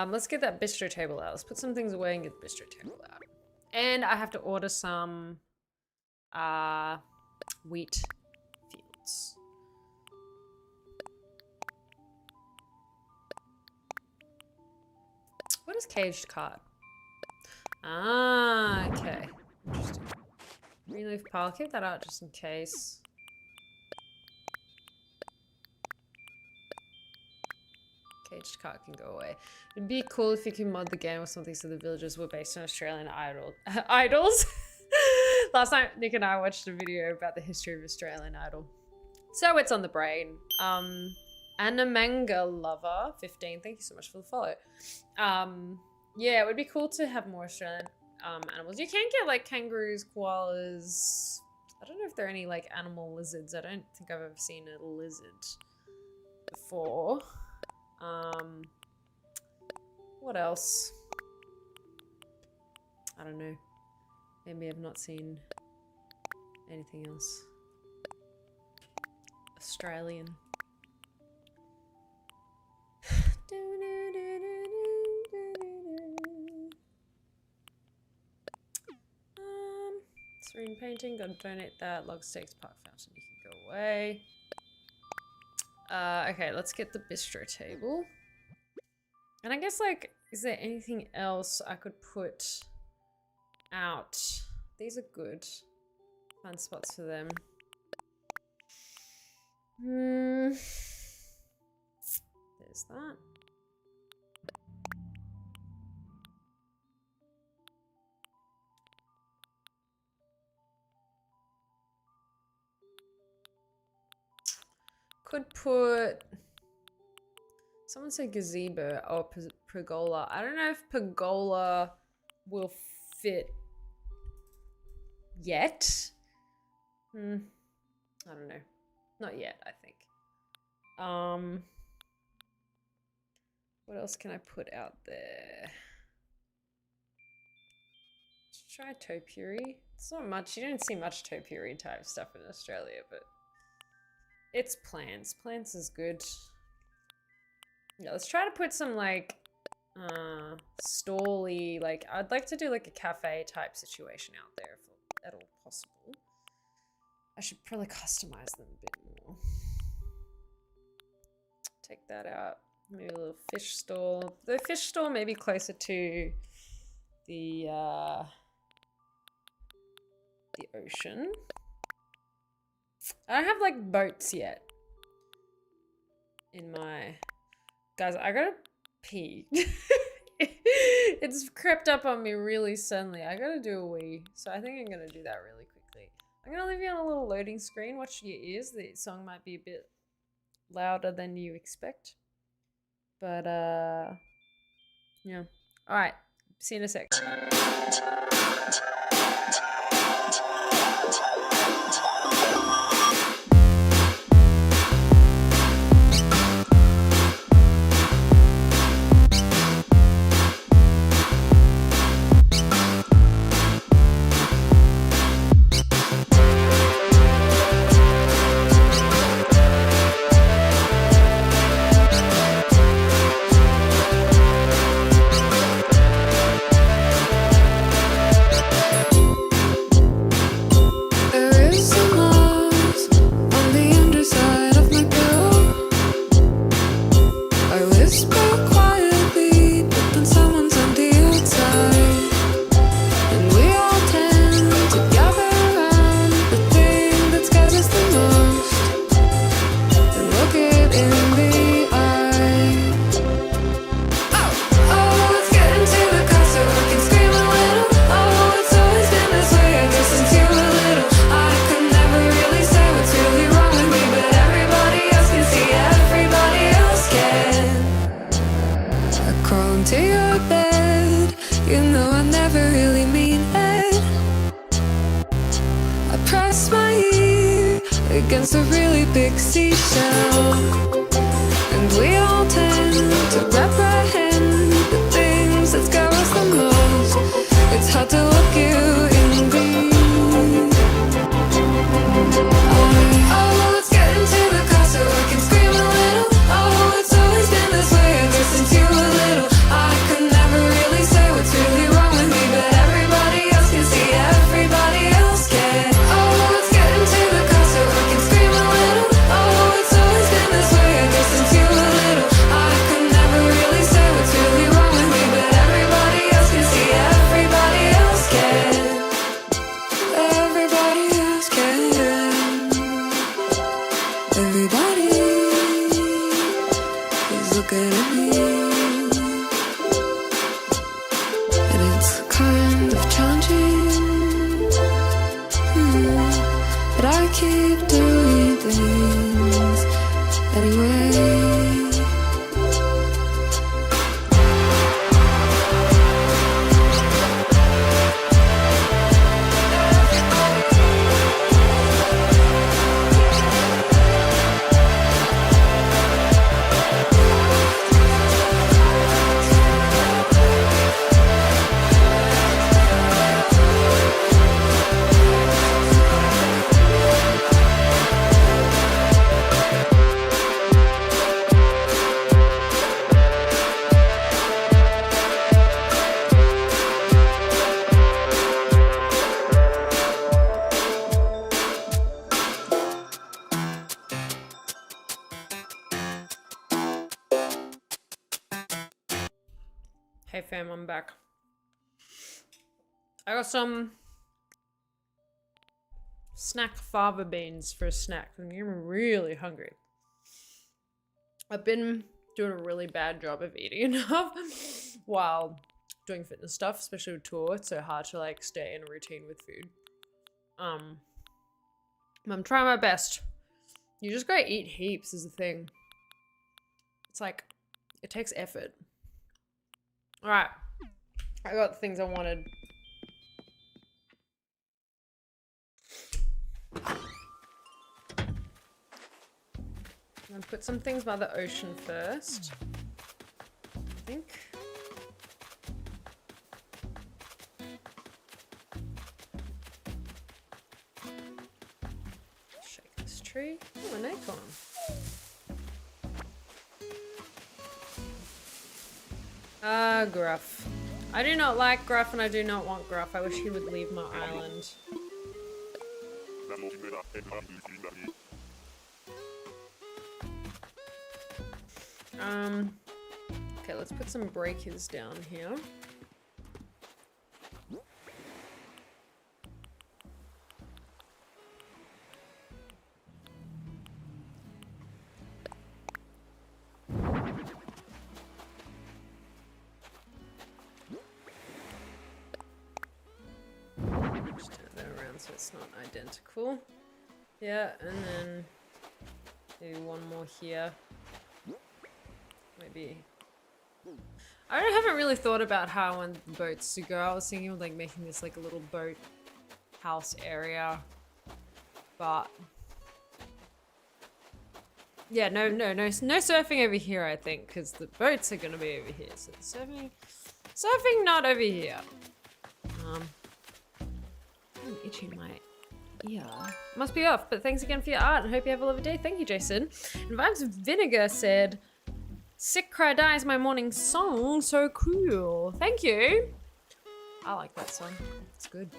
Let's get that bistro table out. Let's put some things away and get the bistro table out. And I have to order some wheat fields. What is caged cart? Ah, okay. Interesting. Green leaf pile. Keep that out just in case. Caged cart can go away. It'd be cool if you could mod the game or something so the villagers were based on Australian idols. Last night, Nick and I watched a video about the history of Australian Idol. So it's on the brain. Anamanga Lover 15, thank you so much for the follow. Yeah, it would be cool to have more Australian animals. You can get like kangaroos, koalas. I don't know if there are any like animal lizards. I don't think I've ever seen a lizard before. What else? I don't know. Maybe I've not seen anything else. Australian. Serene painting, gotta donate that. Log stakes, park fountain, you can go away. Okay, let's get the bistro table. And I guess, like, is there anything else I could put out? These are good. Find spots for them. There's that. Could put, someone said gazebo or pergola. I don't know if pergola will fit yet. I don't know. Not yet, I think. What else can I put out there? Let's try topiary. It's not much. You don't see much topiary type stuff in Australia, but it's plants. Plants is good. Yeah, let's try to put some like stall-y, like I'd like to do like a cafe type situation out there if at all possible. I should probably customize them a bit more. Take that out. Maybe a little fish stall. The fish stall may be closer to the ocean. I don't have like boats yet in my, guys, I gotta pee. It's crept up on me really suddenly. I gotta do a wee, so I think I'm gonna do that really quickly. I'm gonna leave you on a little loading screen. Watch your ears. The song might be a bit louder than you expect, but yeah. All right, see you in a sec. crawl into your bed. You know I never really mean it. I press my ear against a really big seashell, and we all tend to reprehend the things that scare us the most. It's hard to look you in the oh, let's get into the car so I can scream a little. Oh, it's always been this way, I guess since you were little. I could never really say what's really wrong with me, but everybody else can see, everybody else can. Oh, let's get into the car so I can scream a little. Oh, it's always been this way, I guess since you were little. I could never really say what's really wrong with me, but everybody else can see, everybody else can. Everybody else can. Everybody is looking at me, and it's kind of challenging, but I keep doing things anyway. Hey fam, I'm back. I got some snack fava beans for a snack. I'm getting really hungry. I've been doing a really bad job of eating enough while doing fitness stuff, especially with tour. It's so hard to like stay in a routine with food. I'm trying my best. You just gotta eat heaps is the thing. It's like, it takes effort. Alright, I got the things I wanted. I'm gonna put some things by the ocean first, I think. Shake this tree. Oh, an acorn. Gruff. I do not like Gruff and I do not want Gruff. I wish he would leave my island. Okay, let's put some breakers down here. So it's not identical. Yeah, and then maybe one more here. Maybe. I haven't really thought about how I want boats to go. I was thinking of like making this like a little boat house area, but yeah, no surfing over here. I think because the boats are gonna be over here. So surfing not over here. I'm itching my ear. Must be off, but thanks again for your art and hope you have a lovely day. Thank you, Jason. And Vibes of Vinegar said, Sick Cry Die is my morning song, so cool. Thank you. I like that song. It's good.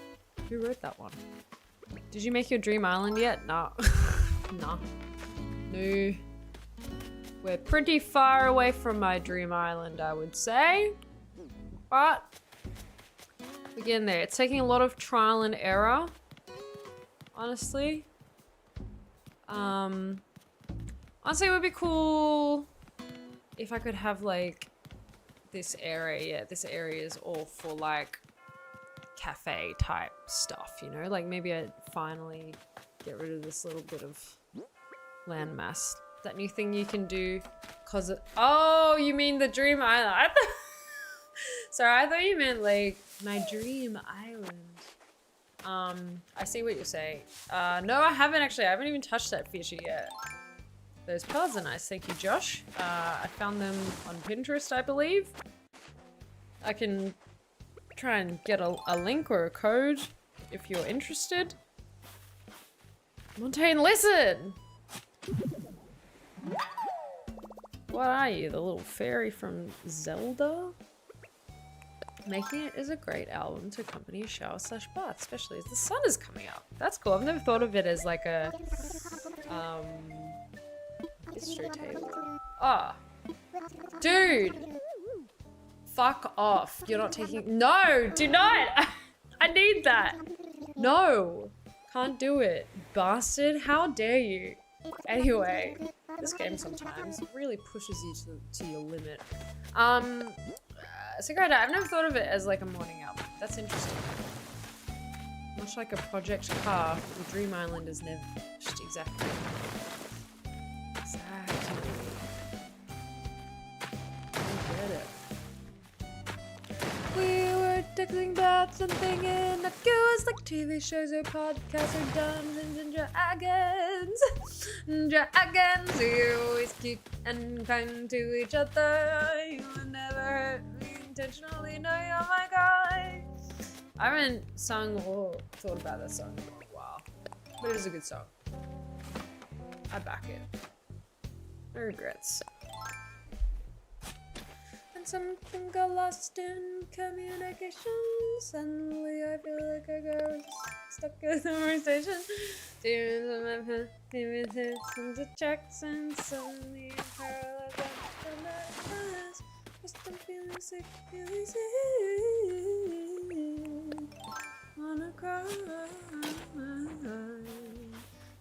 Who wrote that one? Did you make your dream island yet? No. Nah. No. We're pretty far away from my dream island, I would say. But we're getting there. It's taking a lot of trial and error, honestly. Honestly, it would be cool if I could have like this area. Yeah, this area is all for like cafe type stuff, you know? Like maybe I'd finally get rid of this little bit of landmass. That new thing you can do, cause it, oh, you mean the dream island? Sorry, I thought you meant like my dream island. I see what you're saying. No, I haven't actually. I haven't even touched that fishy yet. Those pearls are nice. Thank you, Josh. I found them on Pinterest, I believe. I can try and get a link or a code if you're interested. Montaigne, listen! What are you, the little fairy from Zelda? Making it is a great album to accompany a shower / bath, especially as the sun is coming up. That's cool. I've never thought of it as like a bistro table. Ah, dude, fuck off. You're not taking. No, do not. I need that. No, can't do it, bastard. How dare you? Anyway, this game sometimes really pushes you to your limit. Cigarette, I've never thought of it as like a morning album. That's interesting. Much like a project car, the Dream Island is never finished. Exactly. Exactly. I get it. We were tickling bats and thinking that goes like TV shows or podcasts or Dungeons and Dragons. Dragons, we always keep and kind to each other. You would never hurt me intentionally, no, you're my guy. I haven't sung or thought about that song in a while, but it is a good song. I back it. No regrets. And something got lost in communication. Suddenly I feel like I got stuck in the conversation. Tears of my pen, invitations to checks, and suddenly I'm paralyzed from my eyes. Just I'm feeling sick, feeling sick. Wanna cry.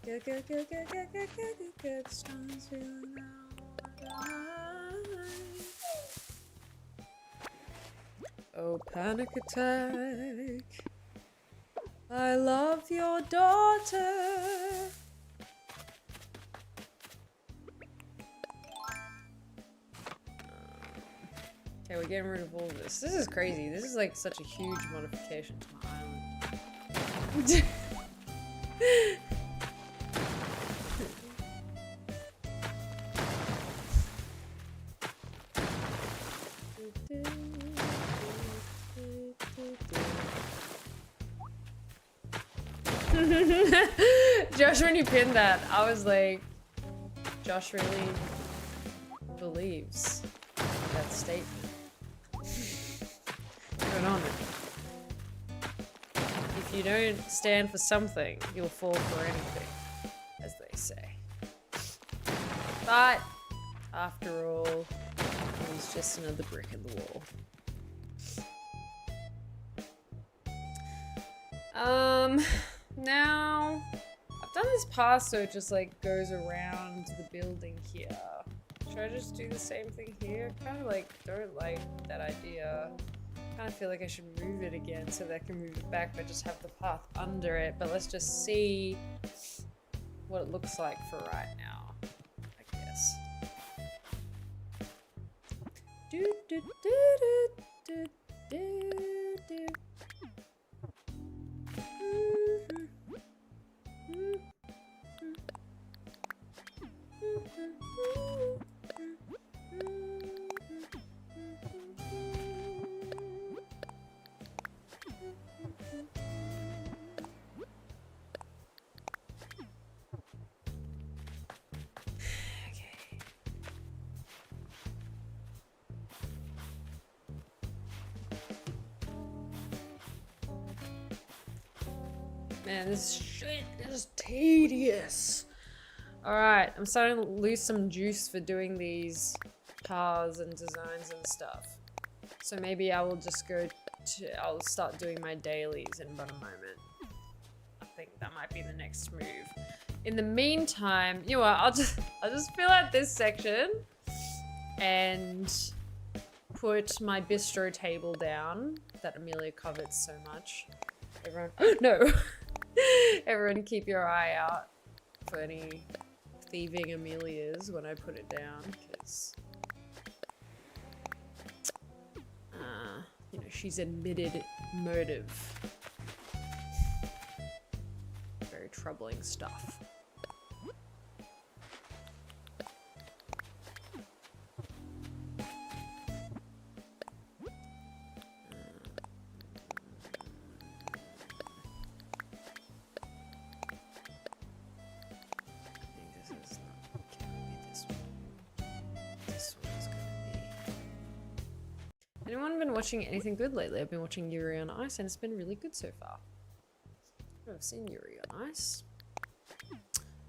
Get strongest feeling now. Oh, panic attack. I love your daughter. Okay, we're getting rid of all of this. This is crazy. This is like such a huge modification to my island. Josh, when you pinned that, I was like, Josh really believes that statement. Good on it. If you don't stand for something, you'll fall for anything, as they say. But, after all, it was just another brick in the wall. Now, I've done this path so it just like goes around the building here. Should I just do the same thing here? Kind of like, don't like that idea. Kind of feel like I should move it again so that I can move it back but just have the path under it. But let's just see what it looks like for right now, I guess. Do do do do do do. Man, this shit is tedious. Alright, I'm starting to lose some juice for doing these cars and designs and stuff. So maybe I will just I'll start doing my dailies in about a moment. I think that might be the next move. In the meantime, you know what, I'll just fill out this section and put my bistro table down that Amelia covets so much. Everyone, no! Everyone keep your eye out for any thieving Amelias when I put it down, because she's admitted motive. Very troubling stuff. Anyone been watching anything good lately? I've been watching Yuri on Ice and it's been really good so far. I've seen Yuri on Ice.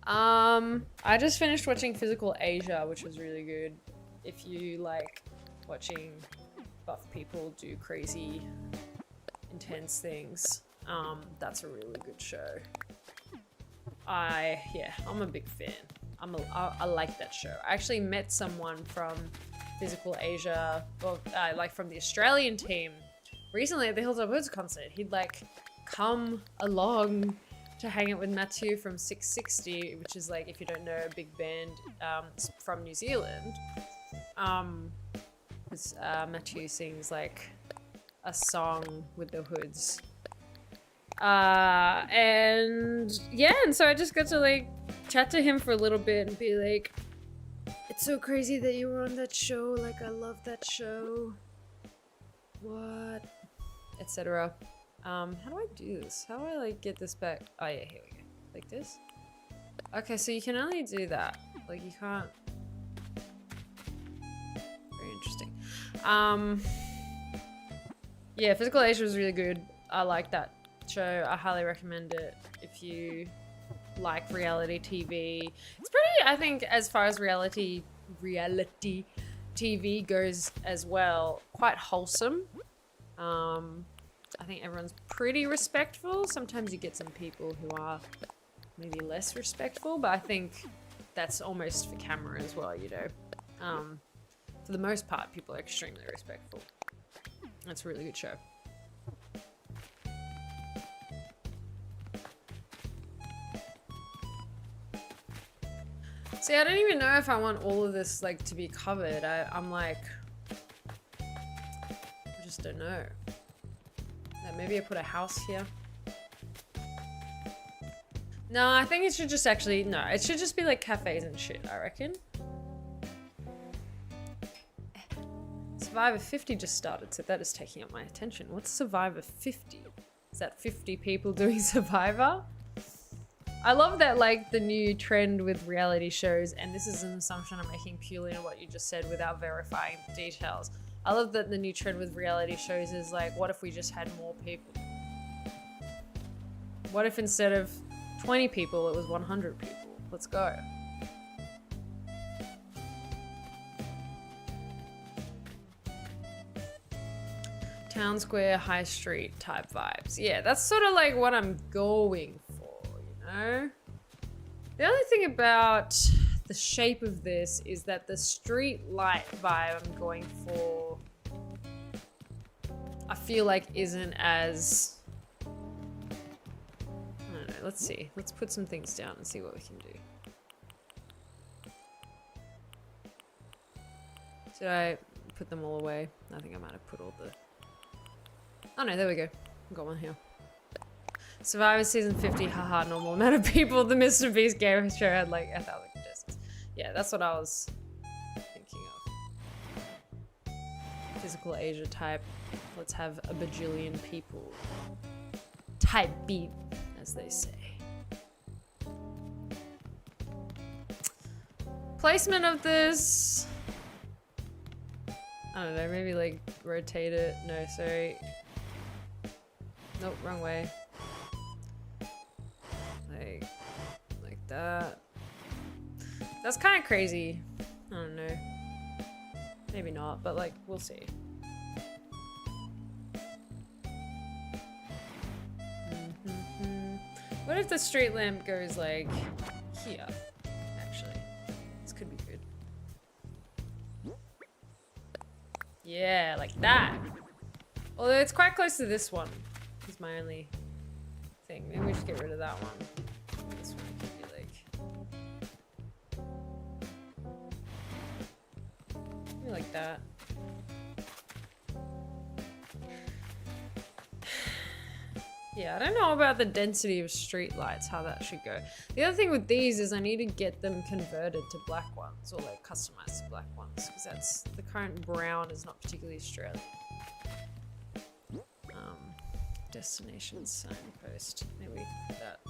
I just finished watching Physical Asia, which was really good. If you like watching buff people do crazy, intense things, that's a really good show. I'm a big fan. I like that show. I actually met someone from Physical Asia, well, like from the Australian team recently at the Hilltop Hoods concert. He'd like come along to hang out with Matthew from 660, which is like, if you don't know, a big band from New Zealand. Matthew sings like a song with the Hoods. And so I just got to like chat to him for a little bit and be like, it's so crazy that you were on that show, like I love that show, what, etc. How do I do this? How do I like get this back? Oh yeah, here we go, like this. Okay, so you can only do that, like you can't. Very interesting. Yeah, Physical Asia was really good. I like that show. I highly recommend it if you like reality TV. It's pretty, I think, as far as reality TV goes as well, quite wholesome. I think everyone's pretty respectful. Sometimes you get some people who are maybe less respectful, but I think that's almost for camera as well, you know. For the most part, people are extremely respectful. That's a really good show. See, I don't even know if I want all of this like to be covered. I'm like, I just don't know. Maybe I put a house here. No, I think it should just actually, no, it should just be like cafes and shit, I reckon. Survivor 50 just started, so that is taking up my attention. What's Survivor 50? Is that 50 people doing Survivor? I love that, like, the new trend with reality shows, and this is an assumption I'm making purely on what you just said without verifying the details. I love that the new trend with reality shows is like, what if we just had more people? What if instead of 20 people, it was 100 people? Let's go. Town square, high street type vibes. Yeah, that's sort of like what I'm going for, you know? The only thing about the shape of this is that the street light vibe I'm going for, I feel like isn't as, I don't know, let's see. Let's put some things down and see what we can do. Did I put them all away? I think I might have put all the, oh no, there we go. I've got one here. Survivor season 50, haha, normal amount of people. The Mr. Beast game show had like 1,000 contestants. Yeah, that's what I was thinking of. Physical Asia type. Let's have a bajillion people. Type beat, as they say. Placement of this. I don't know, maybe like rotate it. No, sorry. Nope, wrong way. Like that. That's kind of crazy. I don't know. Maybe not, but like, we'll see. What if the street lamp goes like here? Actually, this could be good. Yeah, like that. Although it's quite close to this one. Is my only thing. Maybe we should get rid of that one. This one could be like, maybe like that. Yeah, I don't know about the density of street lights, how that should go. The other thing with these is I need to get them converted to black ones, or like customized to black ones, because that's the current brown is not particularly Australian. Destination signpost. Maybe that.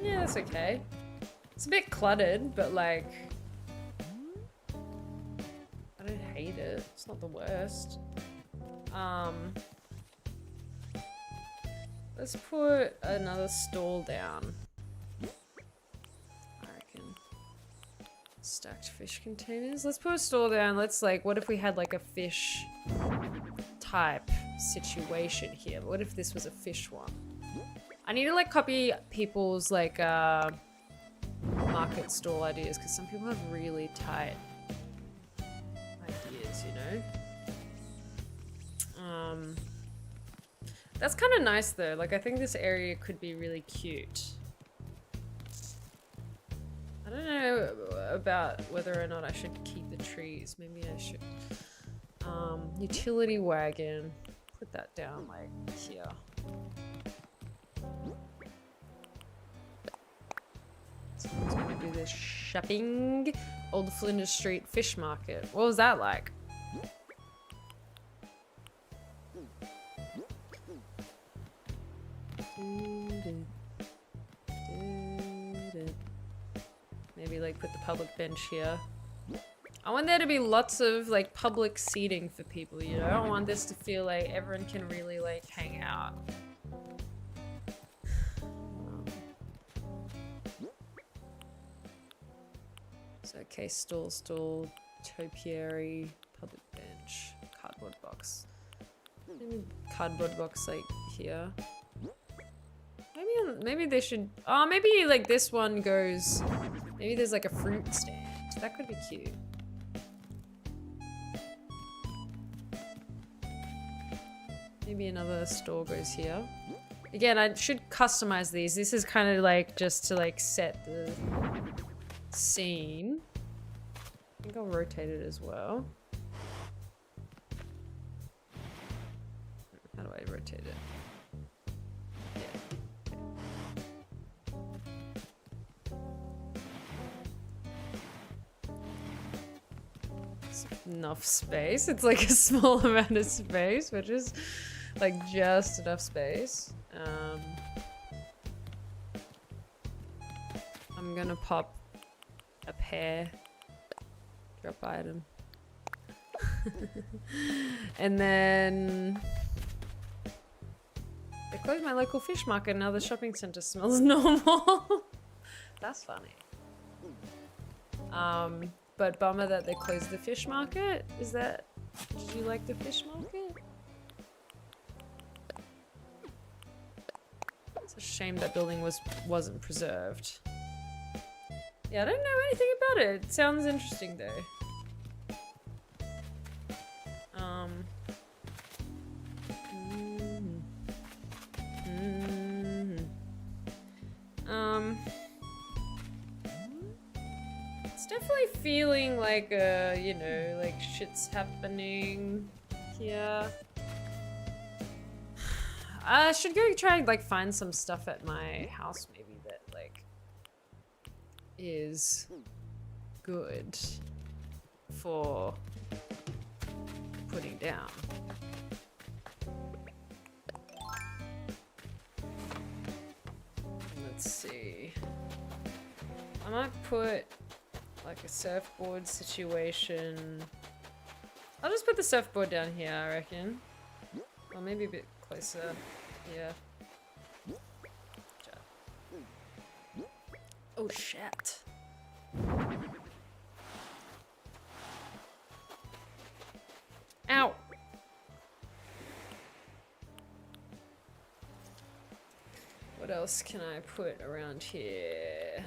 Yeah, that's okay. It's a bit cluttered, but like, I don't hate it. It's not the worst. Let's put another stall down. I reckon. Stacked fish containers. Let's put a stall down. Let's like, what if we had like a fish type situation here? What if this was a fish one? I need to like copy people's like market stall ideas, because some people have really tight ideas, you know? That's kind of nice though. Like I think this area could be really cute. I don't know about whether or not I should keep the trees. Maybe I should. Utility wagon. Put that down like here. Someone's gonna do this shopping. Old Flinders Street Fish Market. What was that like? Maybe like put the public bench here. I want there to be lots of like public seating for people, you know? I want this to feel like everyone can really like hang out. So okay, stall, topiary, public bench, cardboard box. Maybe cardboard box like here. Maybe they should, oh, maybe like this one goes, maybe there's like a fruit stand. That could be cute. Maybe another store goes here. Again, I should customize these. This is kind of like just to like set the scene. I think I'll rotate it as well. How do I rotate it? Enough space. It's like a small amount of space, which is like just enough space. I'm gonna pop a pear drop item. And then they closed my local fish market. Now the shopping center smells normal. That's funny. But bummer that they closed the fish market. Is that, did you like the fish market? It's a shame that building wasn't preserved. Yeah, I don't know anything about it. It sounds interesting though. It's definitely feeling like you know, like shit's happening here. I should go try and like find some stuff at my house maybe that like is good for putting down. Let's see. I might put like a surfboard situation. I'll just put the surfboard down here, I reckon. Or maybe a bit closer. Yeah. Oh shit. Ow! What else can I put around here?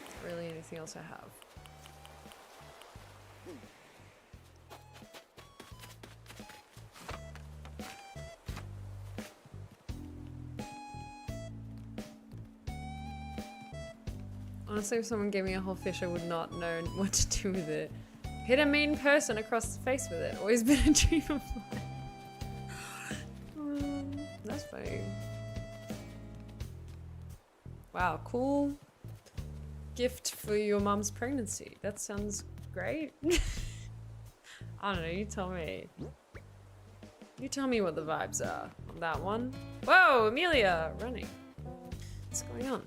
Not really anything else I have. Honestly, if someone gave me a whole fish, I would not know what to do with it. Hit a mean person across the face with it. Always been a dream of mine. That's funny. Wow, cool gift for your mum's pregnancy. That sounds great. I don't know, you tell me. You tell me what the vibes are on that one. Whoa, Amelia, running. What's going on?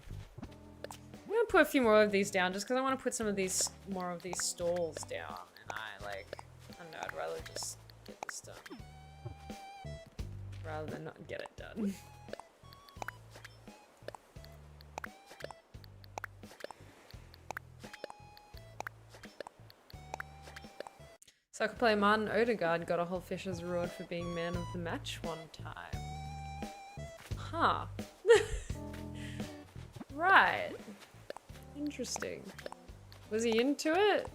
I'm gonna put a few more of these down just because I want to put some of these, more of these stalls down. And I don't know, I'd rather just get this done. Rather than not get it done. Soccer player Martin Odegaard got a whole Fisher's reward for being man of the match one time. Huh. Right. Interesting. Was he into it?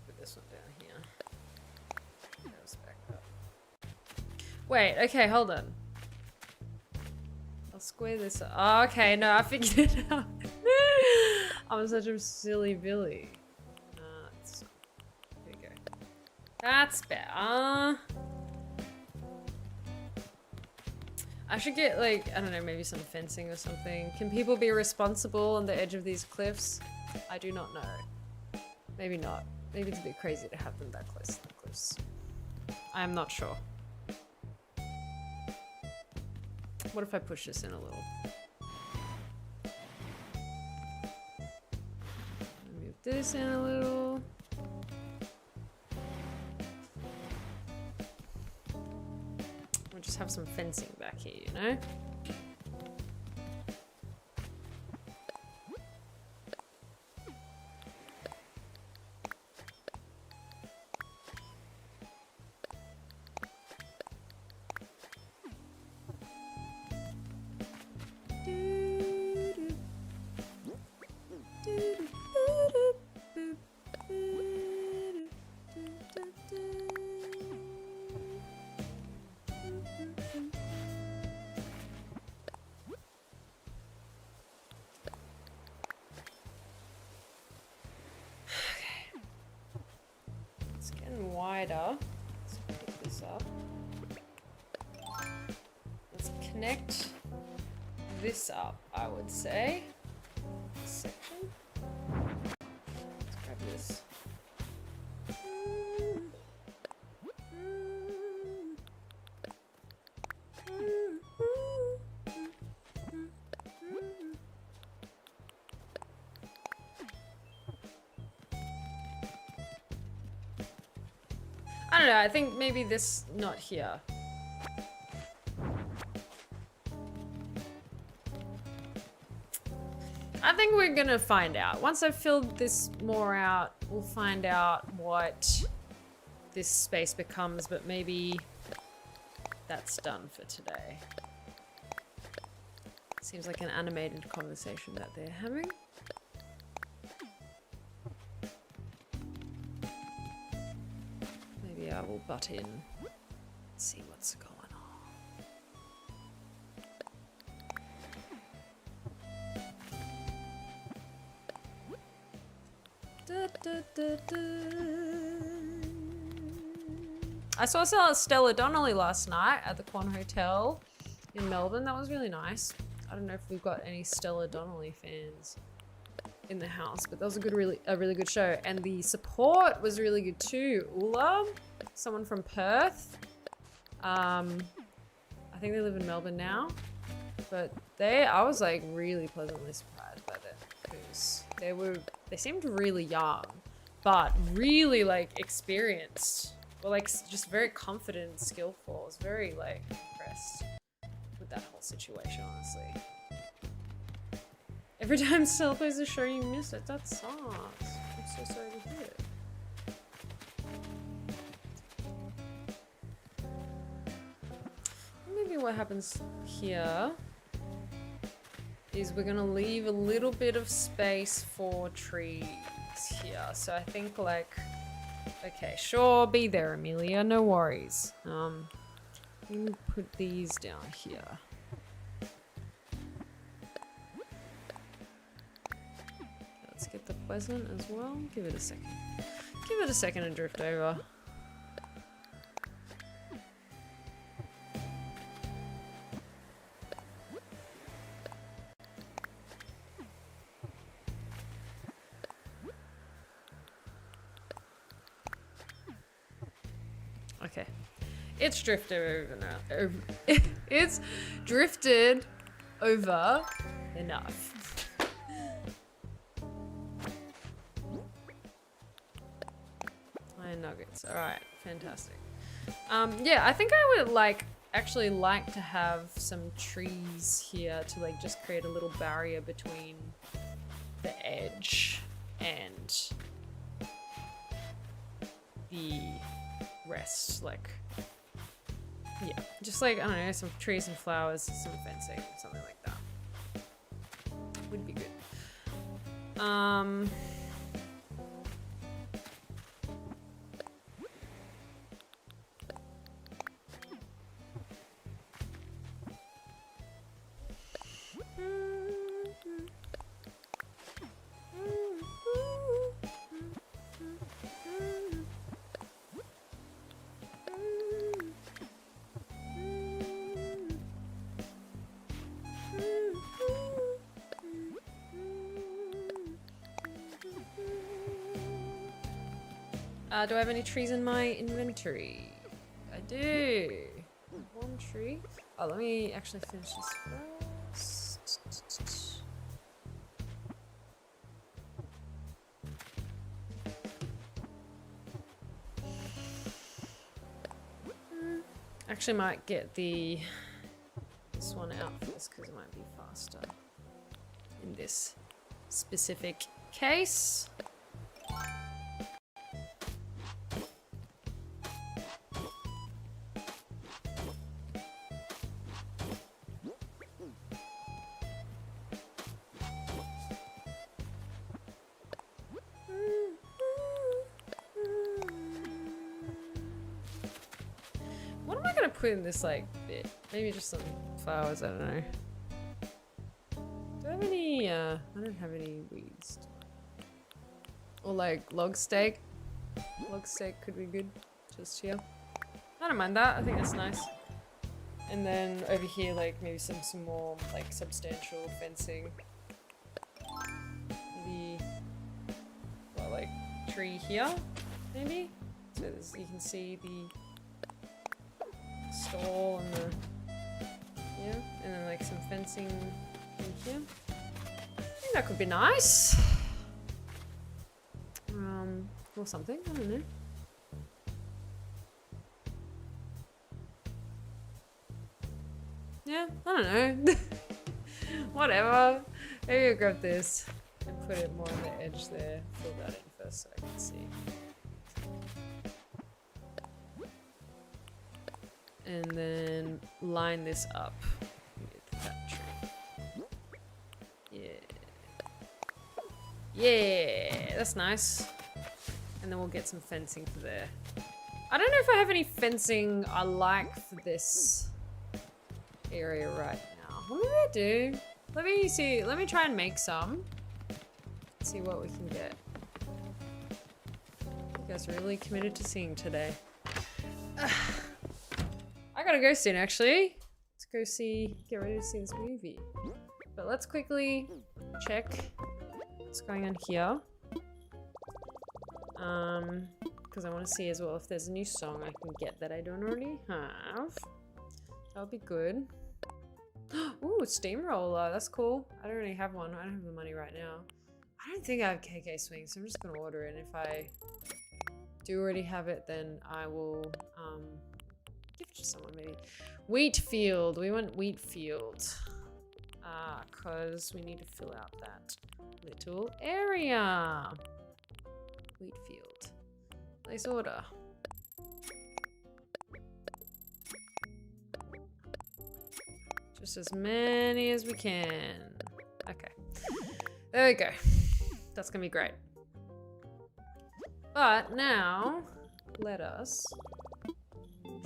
Put this one down here. Goes back up. Wait, okay, hold on. I'll square this up. Oh, okay, no, I figured it out. I'm such a silly Billy. There you go. That's better. I should get, like, I don't know, maybe some fencing or something. Can people be responsible on the edge of these cliffs? I do not know. Maybe not. Maybe it's a bit crazy to have them that close to the cliffs. I am not sure. What if I push this in a little? Move this in a little. We'll just have some fencing back here, you know? Wider. Let's pick this up. Let's connect this up, I would say. This section. Let's grab this. I don't know, I think maybe this, not here. I think we're gonna find out. Once I've filled this more out, we'll find out what this space becomes, but maybe that's done for today. Seems like an animated conversation that they're having. I will butt in and see what's going on. I saw Stella Donnelly last night at the Quan Hotel in Melbourne. That was really nice. I don't know if we've got any Stella Donnelly fans in the house, but that was a really good show, and the support was really good too. Ula, someone from Perth. I think they live in Melbourne now, but I was like really pleasantly surprised by them because they seemed really young, but really like experienced. Well, like just very confident and skillful. I was very like impressed with that whole situation, honestly. Every time Stella plays the show, you miss it. That sucks. I'm so sorry to hear it. Maybe what happens here is we're gonna leave a little bit of space for trees here. So I think like, okay, sure, be there, Amelia, no worries. Let me put these down here. Let's get the pleasant as well. Give it a second. Give it a second to drift over. Okay, it's drifted over now. It's drifted over enough. Iron nuggets. All right, fantastic. Yeah, I think I would actually like to have some trees here to like just create a little barrier between the edge and the rest, like, yeah, just like, I don't know, some trees and flowers, some fencing, something like that would be good. Do I have any trees in my inventory? I do. One tree. Oh, let me actually finish this first. Actually might get this one out first because it might be faster in this specific case. Put in this like bit, maybe just some flowers, I don't know. Do I have any I don't have any weeds, or like log steak could be good just here. I don't mind that, I think that's nice. And then over here like maybe some more like substantial fencing, maybe well, like tree here maybe, so you can see the stall and the, yeah, and then like some fencing in here. I think that could be nice. Or something, I don't know. Yeah, I don't know. Whatever. Maybe I'll grab this and put it more on the edge there. Fill that in first so I can see. And then line this up with that tree. Yeah. Yeah, that's nice. And then we'll get some fencing for there. I don't know if I have any fencing I like for this area right now. What maybe I do? Let me see. Let me try and make some. See what we can get. You guys are really committed to seeing today. I gotta go soon, actually. Let's go get ready to see this movie. But let's quickly check what's going on here. Because I want to see as well if there's a new song I can get that I don't already have. That would be good. Ooh, steamroller, that's cool. I don't really have one. I don't have the money right now. I don't think I have KK swing, so I'm just gonna order it. And if I do already have it, then I will Give to someone maybe. Wheat field. We want wheat field. Because we need to fill out that little area. Wheat field. Place order. Just as many as we can. Okay. There we go. That's gonna be great. But now, let us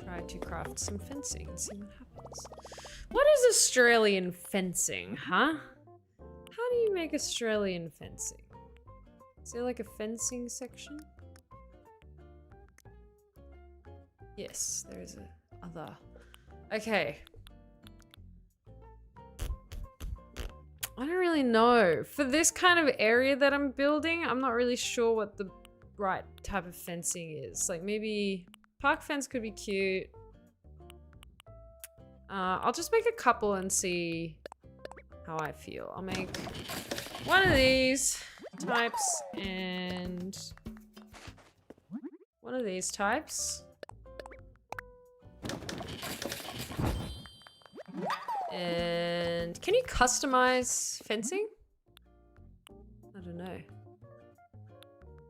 try to craft some fencing and see what happens. What is Australian fencing, huh? How do you make Australian fencing? Is there like a fencing section? Yes, there is a other. Okay. I don't really know. For this kind of area that I'm building, I'm not really sure what the right type of fencing is. Like maybe park fence could be cute. I'll just make a couple and see how I feel. I'll make one of these types and one of these types. And can you customize fencing? I don't know.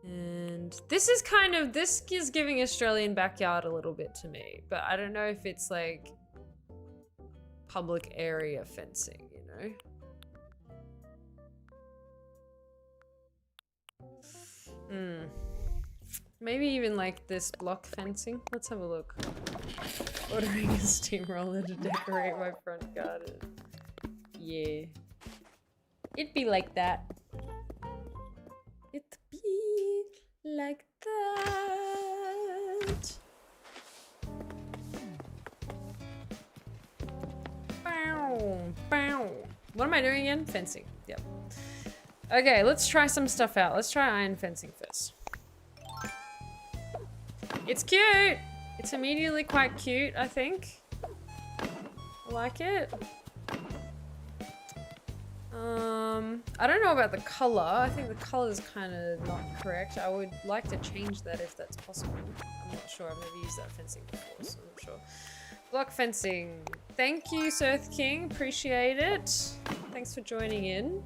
And this is kind of, this is giving Australian backyard a little bit to me, but I don't know if it's like public area fencing, you know? Maybe even like this block fencing. Let's have a look. Ordering a steamroller to decorate my front garden. Yeah. It'd be like that. It'd be like that. Bow, bow. What am I doing again? Fencing. Yep. Okay, let's try some stuff out. Let's try iron fencing first. It's cute! It's immediately quite cute, I think. I like it. I don't know about the color. I think the color is kind of not correct. I would like to change that if that's possible. I'm not sure. I've never used that fencing before, so I'm not sure. Block fencing. Thank you, Surth King. Appreciate it. Thanks for joining in.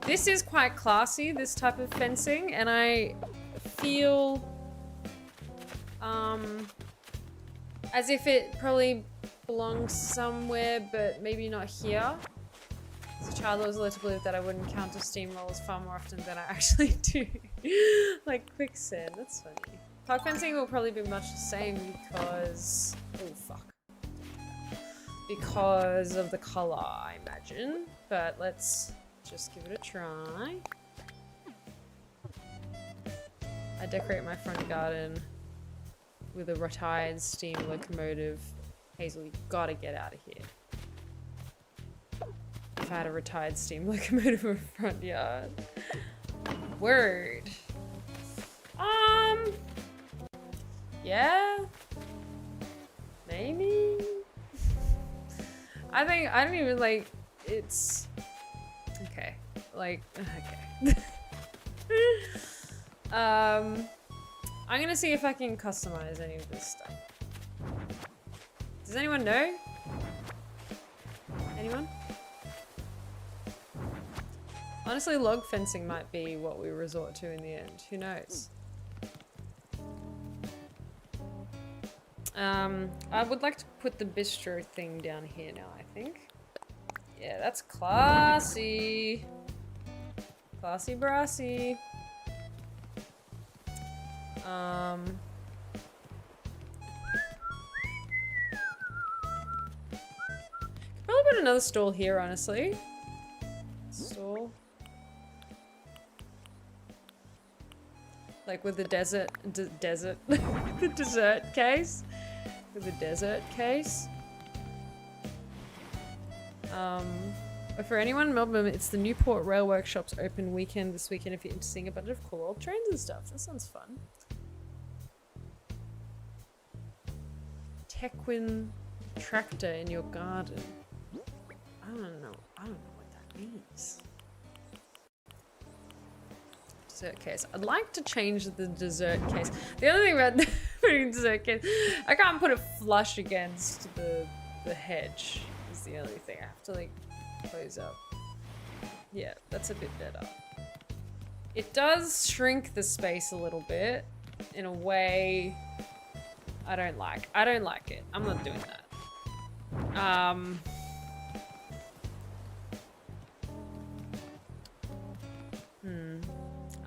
This is quite classy, this type of fencing, and I feel as if it probably belongs somewhere, but maybe not here. As a child, I was led to believe that I would encounter steamrollers far more often than I actually do. Like quicksand, that's funny. Park fencing will probably be much the same because... oh, fuck. Because of the color, I imagine. But let's just give it a try. I decorate my front garden with a retired steam locomotive. Hazel, you gotta get out of here. If I had a retired steam locomotive in the front yard. Word. Yeah. Maybe. I don't even like, it's, okay. Like, okay. I'm gonna see if I can customize any of this stuff. Does anyone know? Anyone? Honestly, log fencing might be what we resort to in the end. Who knows? I would like to put the bistro thing down here now, I think. Yeah, that's classy. Classy brassy. Probably put another stall here, honestly. Stall. Like with the desert, the dessert case. With the desert case. But for anyone in Melbourne, it's the Newport Rail Workshops open weekend this weekend if you're into seeing a bunch of cool old trains and stuff. That sounds fun. Tequin tractor in your garden. I don't know what that means. Dessert case. I'd like to change the dessert case. The other thing about putting dessert case, I can't put it flush against the hedge. Is the only thing. I have to like close up. Yeah, that's a bit better. It does shrink the space a little bit in a way I don't like. I don't like it. I'm not doing that.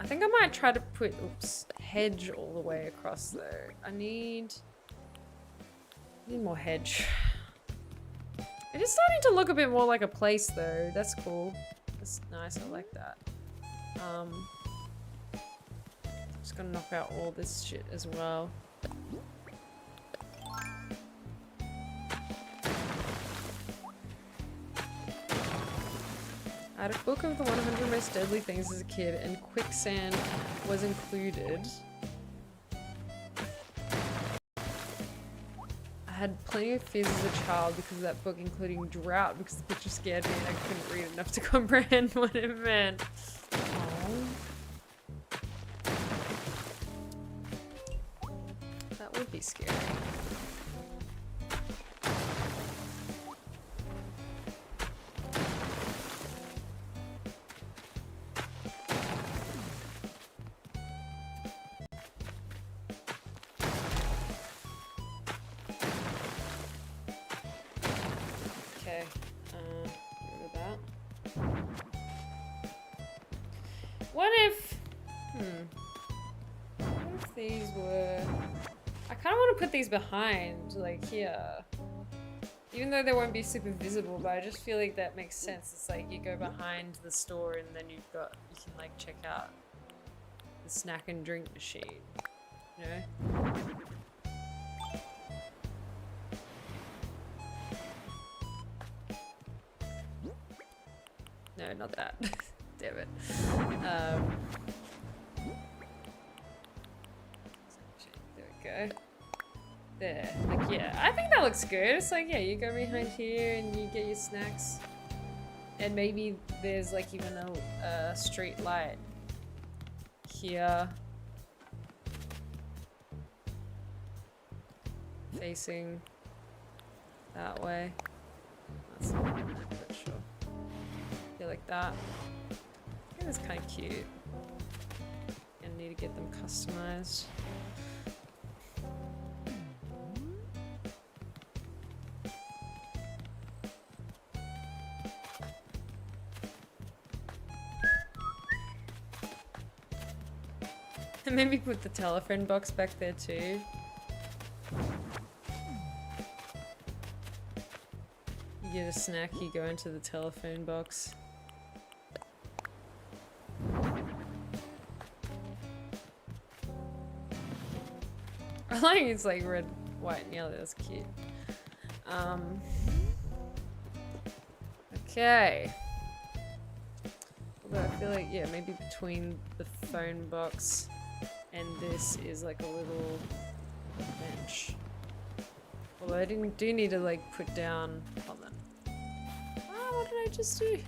I think I might try to put, hedge all the way across though. I need more hedge. It is starting to look a bit more like a place though. That's cool. That's nice, I like that. Just gonna knock out all this shit as well. I had a book of the 100 most deadly things as a kid, and quicksand was included. I had plenty of fears as a child because of that book, including drought, because the picture scared me and I couldn't read enough to comprehend what it meant. Aww. That would be scary. What if these were... I kind of want to put these behind, like here. Even though they won't be super visible, but I just feel like that makes sense. It's like you go behind the store and then you can like check out the snack and drink machine, you know? No, not that. Damn it. There we go. There. Like, yeah. I think that looks good. It's like, yeah, you go behind here and you get your snacks. And maybe there's like even a street light here. Facing that way. That's not but sure. Yeah, like that. I think that's kind of cute. Gonna need to get them customized. And maybe put the telephone box back there too. You get a snack, you go into the telephone box. I like it's like red, white, and yellow. That's cute. Okay. Although I feel like, yeah, maybe between the phone box and this is like a little bench. Although I do need to like put down. Hold on. Ah, what did I just do?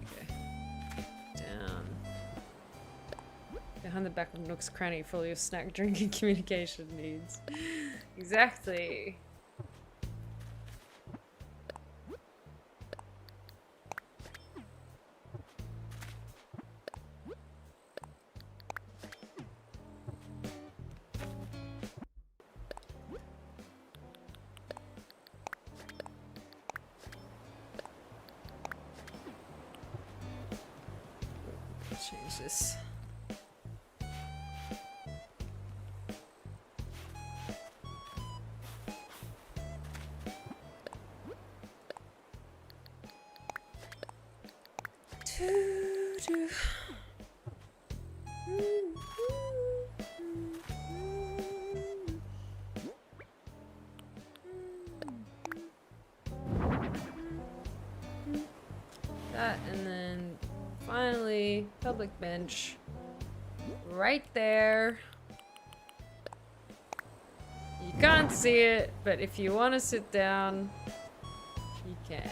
Okay. Down. Behind the back of Nook's cranny for all your snack, drink, and communication needs. Exactly. Change this. That, and then finally public bench right there. You can't see it, but if you want to sit down, you can.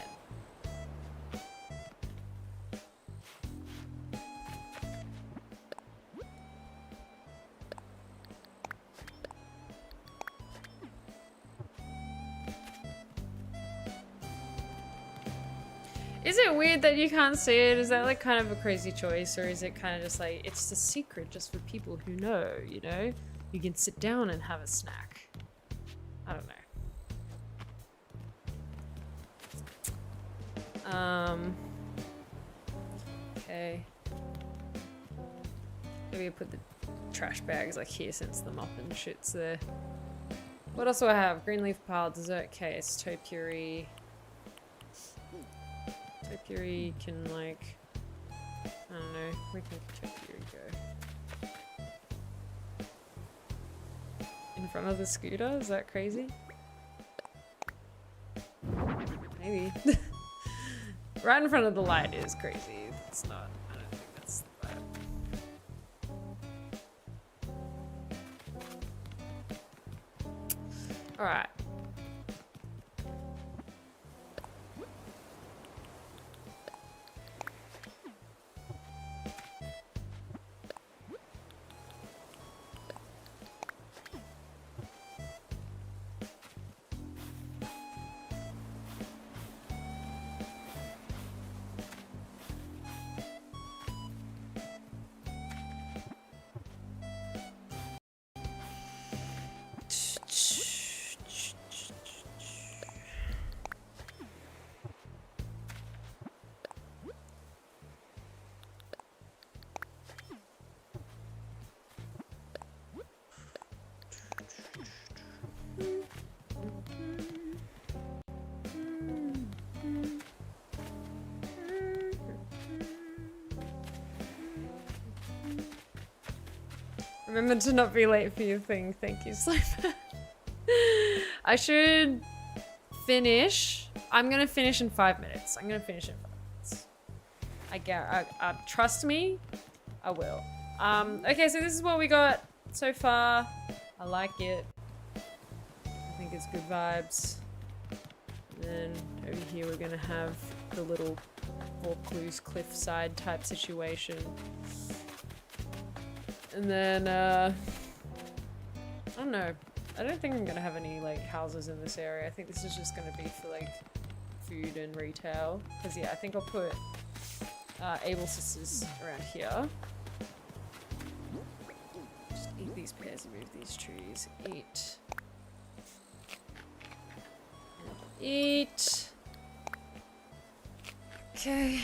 Is it weird that you can't see it? Is that like kind of a crazy choice, or is it kind of just like it's the secret just for people who know, you know? You can sit down and have a snack. I don't know. Okay. Maybe I put the trash bags like here since the mop and shit's there. What else do I have? Green leaf pile, dessert case, topiary. Topiary can like, I don't know, where can topiary go? In front of the scooter? Is that crazy? Maybe. Right in front of the light is crazy. It's not. I don't think that's the vibe. Alright. Remember to not be late for your thing. Thank you, Sleeper. I should finish. I'm gonna finish in 5 minutes. I'm gonna finish in 5 minutes. Trust me, I will. Okay, so this is what we got so far. I like it. I think it's good vibes. And then over here we're gonna have the little Vaucluse cliffside type situation. And then, I don't know. I don't think I'm gonna have any like houses in this area. I think this is just gonna be for like food and retail. Cause yeah, I think I'll put Able Sisters around here. Just eat these pears and move these trees. Eat. Eat. Okay.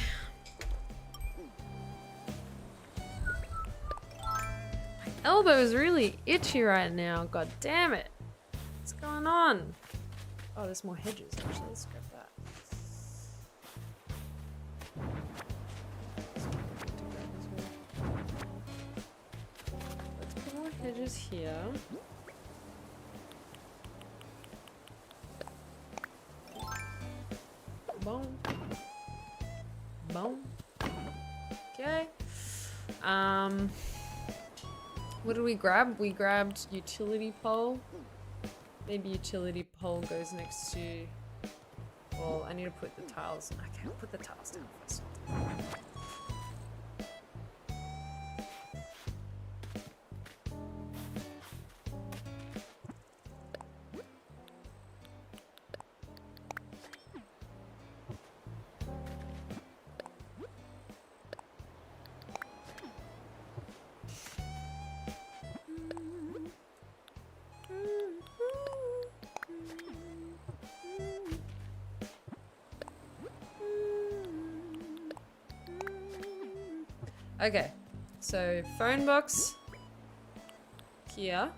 Elbow is really itchy right now. God damn it. What's going on? Oh, there's more hedges actually. Let's grab that. Let's put more hedges here. Boom. Boom. Okay. What did we grab? We grabbed utility pole. Maybe utility pole goes next to... Well, I need to put the tiles... Okay, I'll put the tiles down first. Okay, so phone box here.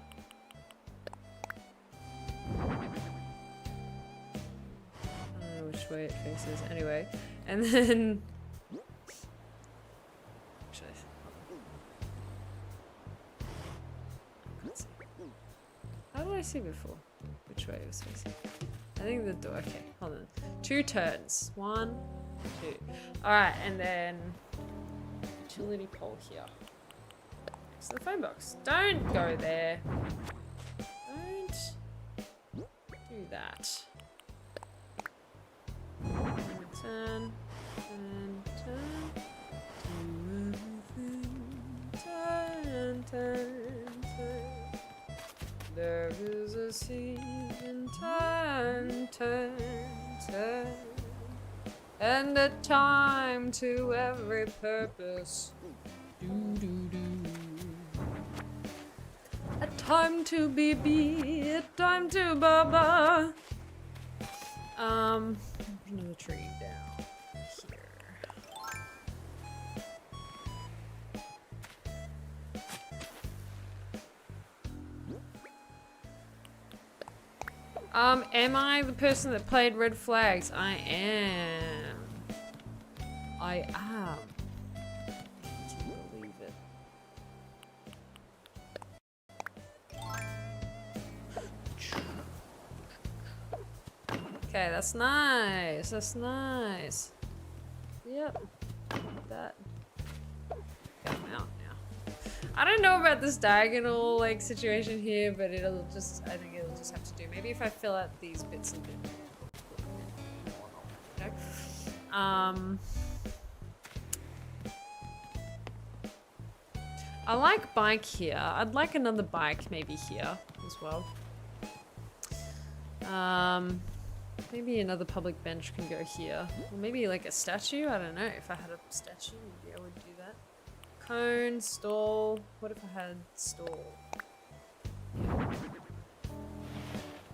I don't know which way it faces. Anyway, and then actually, I can't see. How did I see before? Which way it was facing? I think the door. Okay, hold on. 2 turns. 1, 2. All right, and then. Utility pole here. Next to the phone box. Don't go there. Don't do that. Turn, turn, turn. Turn, turn, turn. There is a season. Turn, turn, turn. and a time to every purpose. A time to be a time to baba. Another tree down here. Am I the person that played red flags? I am. I am. Can you believe it? Okay, that's nice. That's nice. Yep. That. Get them out now. I don't know about this diagonal like situation here, but it'll just. I think it'll just have to do. Maybe if I fill out these bits a bit. Okay. I like bike here. I'd like another bike maybe here as well. Maybe another public bench can go here. Or maybe like a statue? I don't know. If I had a statue, maybe I would do that. Cone, stall. What if I had stall?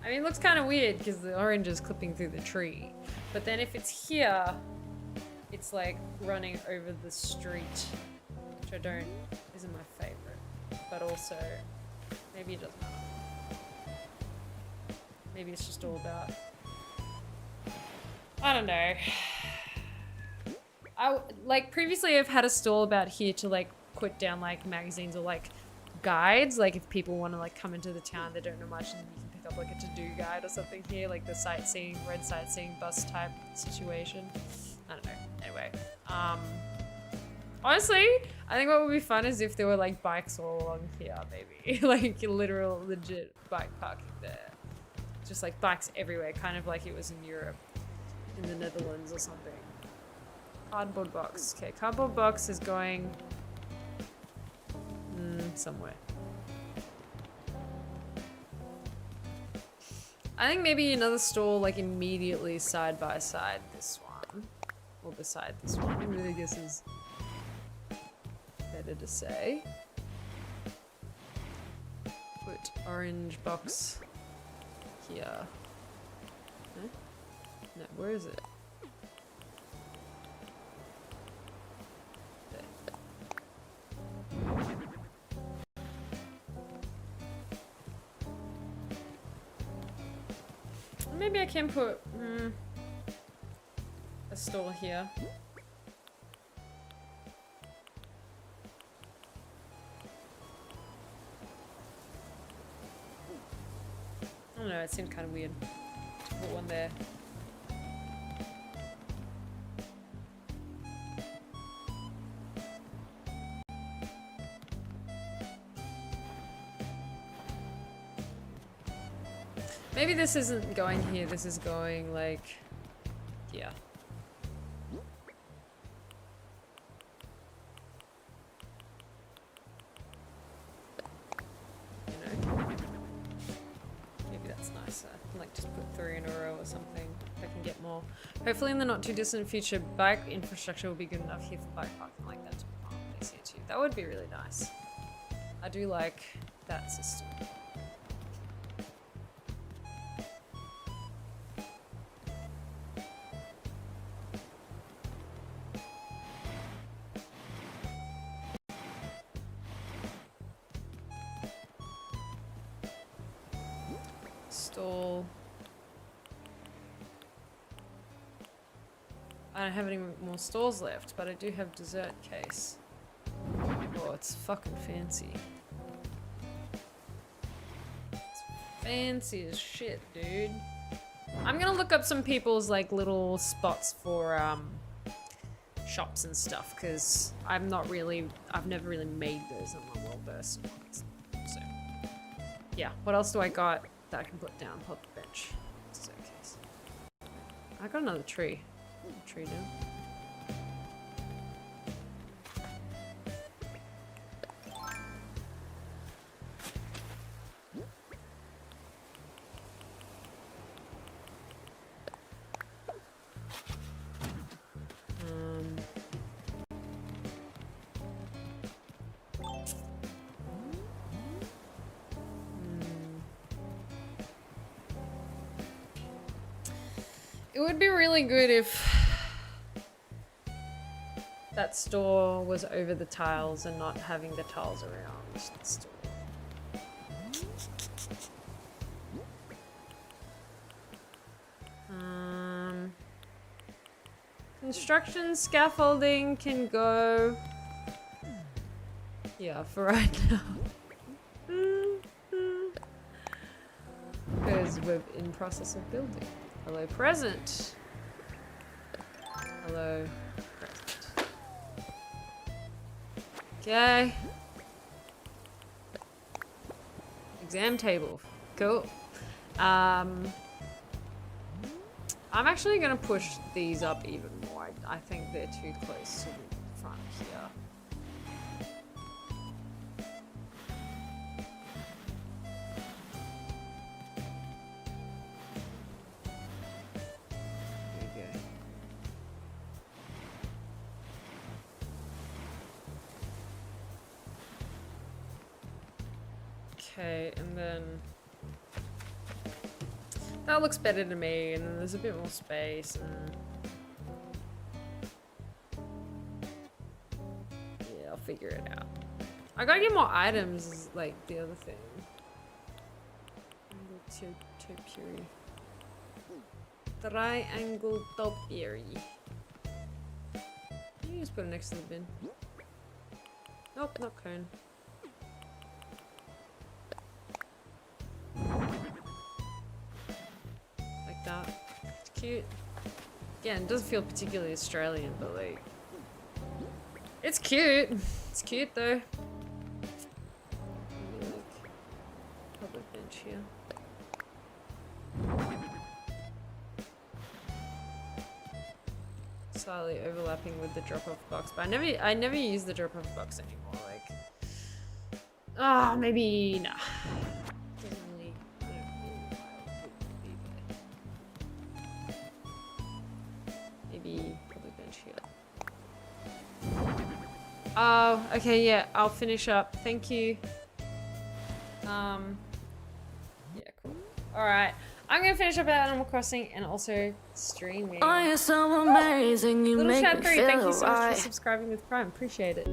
I mean, it looks kind of weird because the orange is clipping through the tree. But then if it's here, it's like running over the street, which isn't my favorite. But also, maybe it doesn't matter. Maybe it's just all about, I don't know. Like previously I've had a stall about here to like put down like magazines or like guides, like if people want to like come into the town, they don't know much, and you can pick up like a to-do guide or something here, like the sightseeing, red sightseeing bus type situation. I don't know. Anyway, honestly, I think what would be fun is if there were like bikes all along here, maybe like literal legit bike parking there. Just like bikes everywhere, kind of like it was in Europe, in the Netherlands or something. Cardboard box. Okay, cardboard box is going somewhere. I think maybe another stall like immediately side by side this one. Or beside this one. I really guess is better to say. Put orange box here. No? No, where is it? Maybe I can put a stall here. I don't know, it seemed kind of weird to put one there. Maybe this isn't going here, this is going like here. You know? Maybe that's nicer. Like just put 3 in a row or something. If I can get more. Hopefully in the not too distant future, bike infrastructure will be good enough here for bike parking like that to be found place here too. That would be really nice. I do like that system. Stall. I don't have any more stalls left, but I do have dessert case. Oh, it's fucking fancy. It's fancy as shit, dude. I'm gonna look up some people's like little spots for shops and stuff, because I've never really made those. I'm not well versed in these. So yeah, what else do I got that I can put down? Public bench. Dessert case. I got another tree. Tree down. It would be really good if that store was over the tiles and not having the tiles around the store. Construction scaffolding can go. Yeah, for right now. Because we're in process of building. Hello, present. Hello, present. Okay. Exam table. Cool. I'm actually gonna push these up even more. I think they're too close to the front here. There you go. Okay, and then that looks better to me, and then there's a bit more space, and yeah, I'll figure it out. I gotta get more items, is like the other thing. Topiary. Triangle topiary. You just put it next to the bin. Nope, not cone. That. It's cute. Again, it doesn't feel particularly Australian, but like, it's cute. It's cute though. Maybe like public bench here. Slightly overlapping with the drop-off box, but I never use the drop-off box anymore. Like, maybe nah. Oh, okay, yeah, I'll finish up. Thank you. Yeah, cool. Alright. I'm gonna finish up Animal Crossing and also streaming. Oh, you're so amazing. You Little make Chat me 3, feel thank you so much right. for subscribing with Prime. Appreciate it.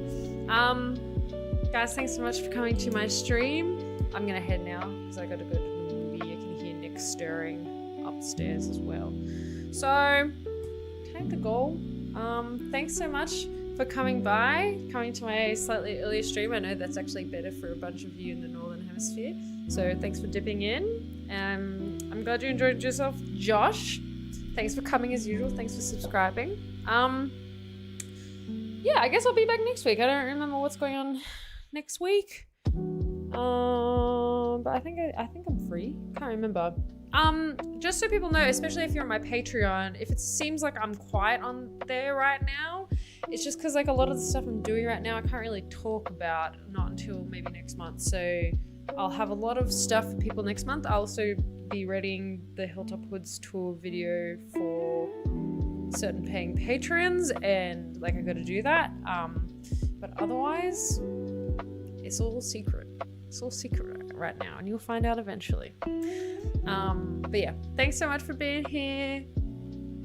Guys, thanks so much for coming to my stream. I'm gonna head now because I gotta go to the movie. I can hear Nick stirring upstairs as well. So, time to go. Thanks so much for coming to my slightly earlier stream. I know that's actually better for a bunch of you in the Northern Hemisphere. So thanks for dipping in. I'm glad you enjoyed yourself. Josh, thanks for coming as usual. Thanks for subscribing. Yeah, I guess I'll be back next week. I don't remember what's going on next week. But I think I'm free. Can't remember. Just so people know, especially if you're on my Patreon, if it seems like I'm quiet on there right now, it's just because like a lot of the stuff I'm doing right now I can't really talk about, not until maybe next month. So I'll have a lot of stuff for people next month. I'll also be readying the Hilltop Woods tour video for certain paying patrons, and like I gotta do that. But otherwise, it's all secret. It's all secret right now, and you'll find out eventually. But yeah, thanks so much for being here.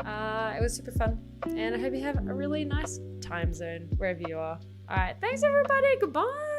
It was super fun, and I hope you have a really nice time zone wherever you are. All right, thanks everybody. Goodbye.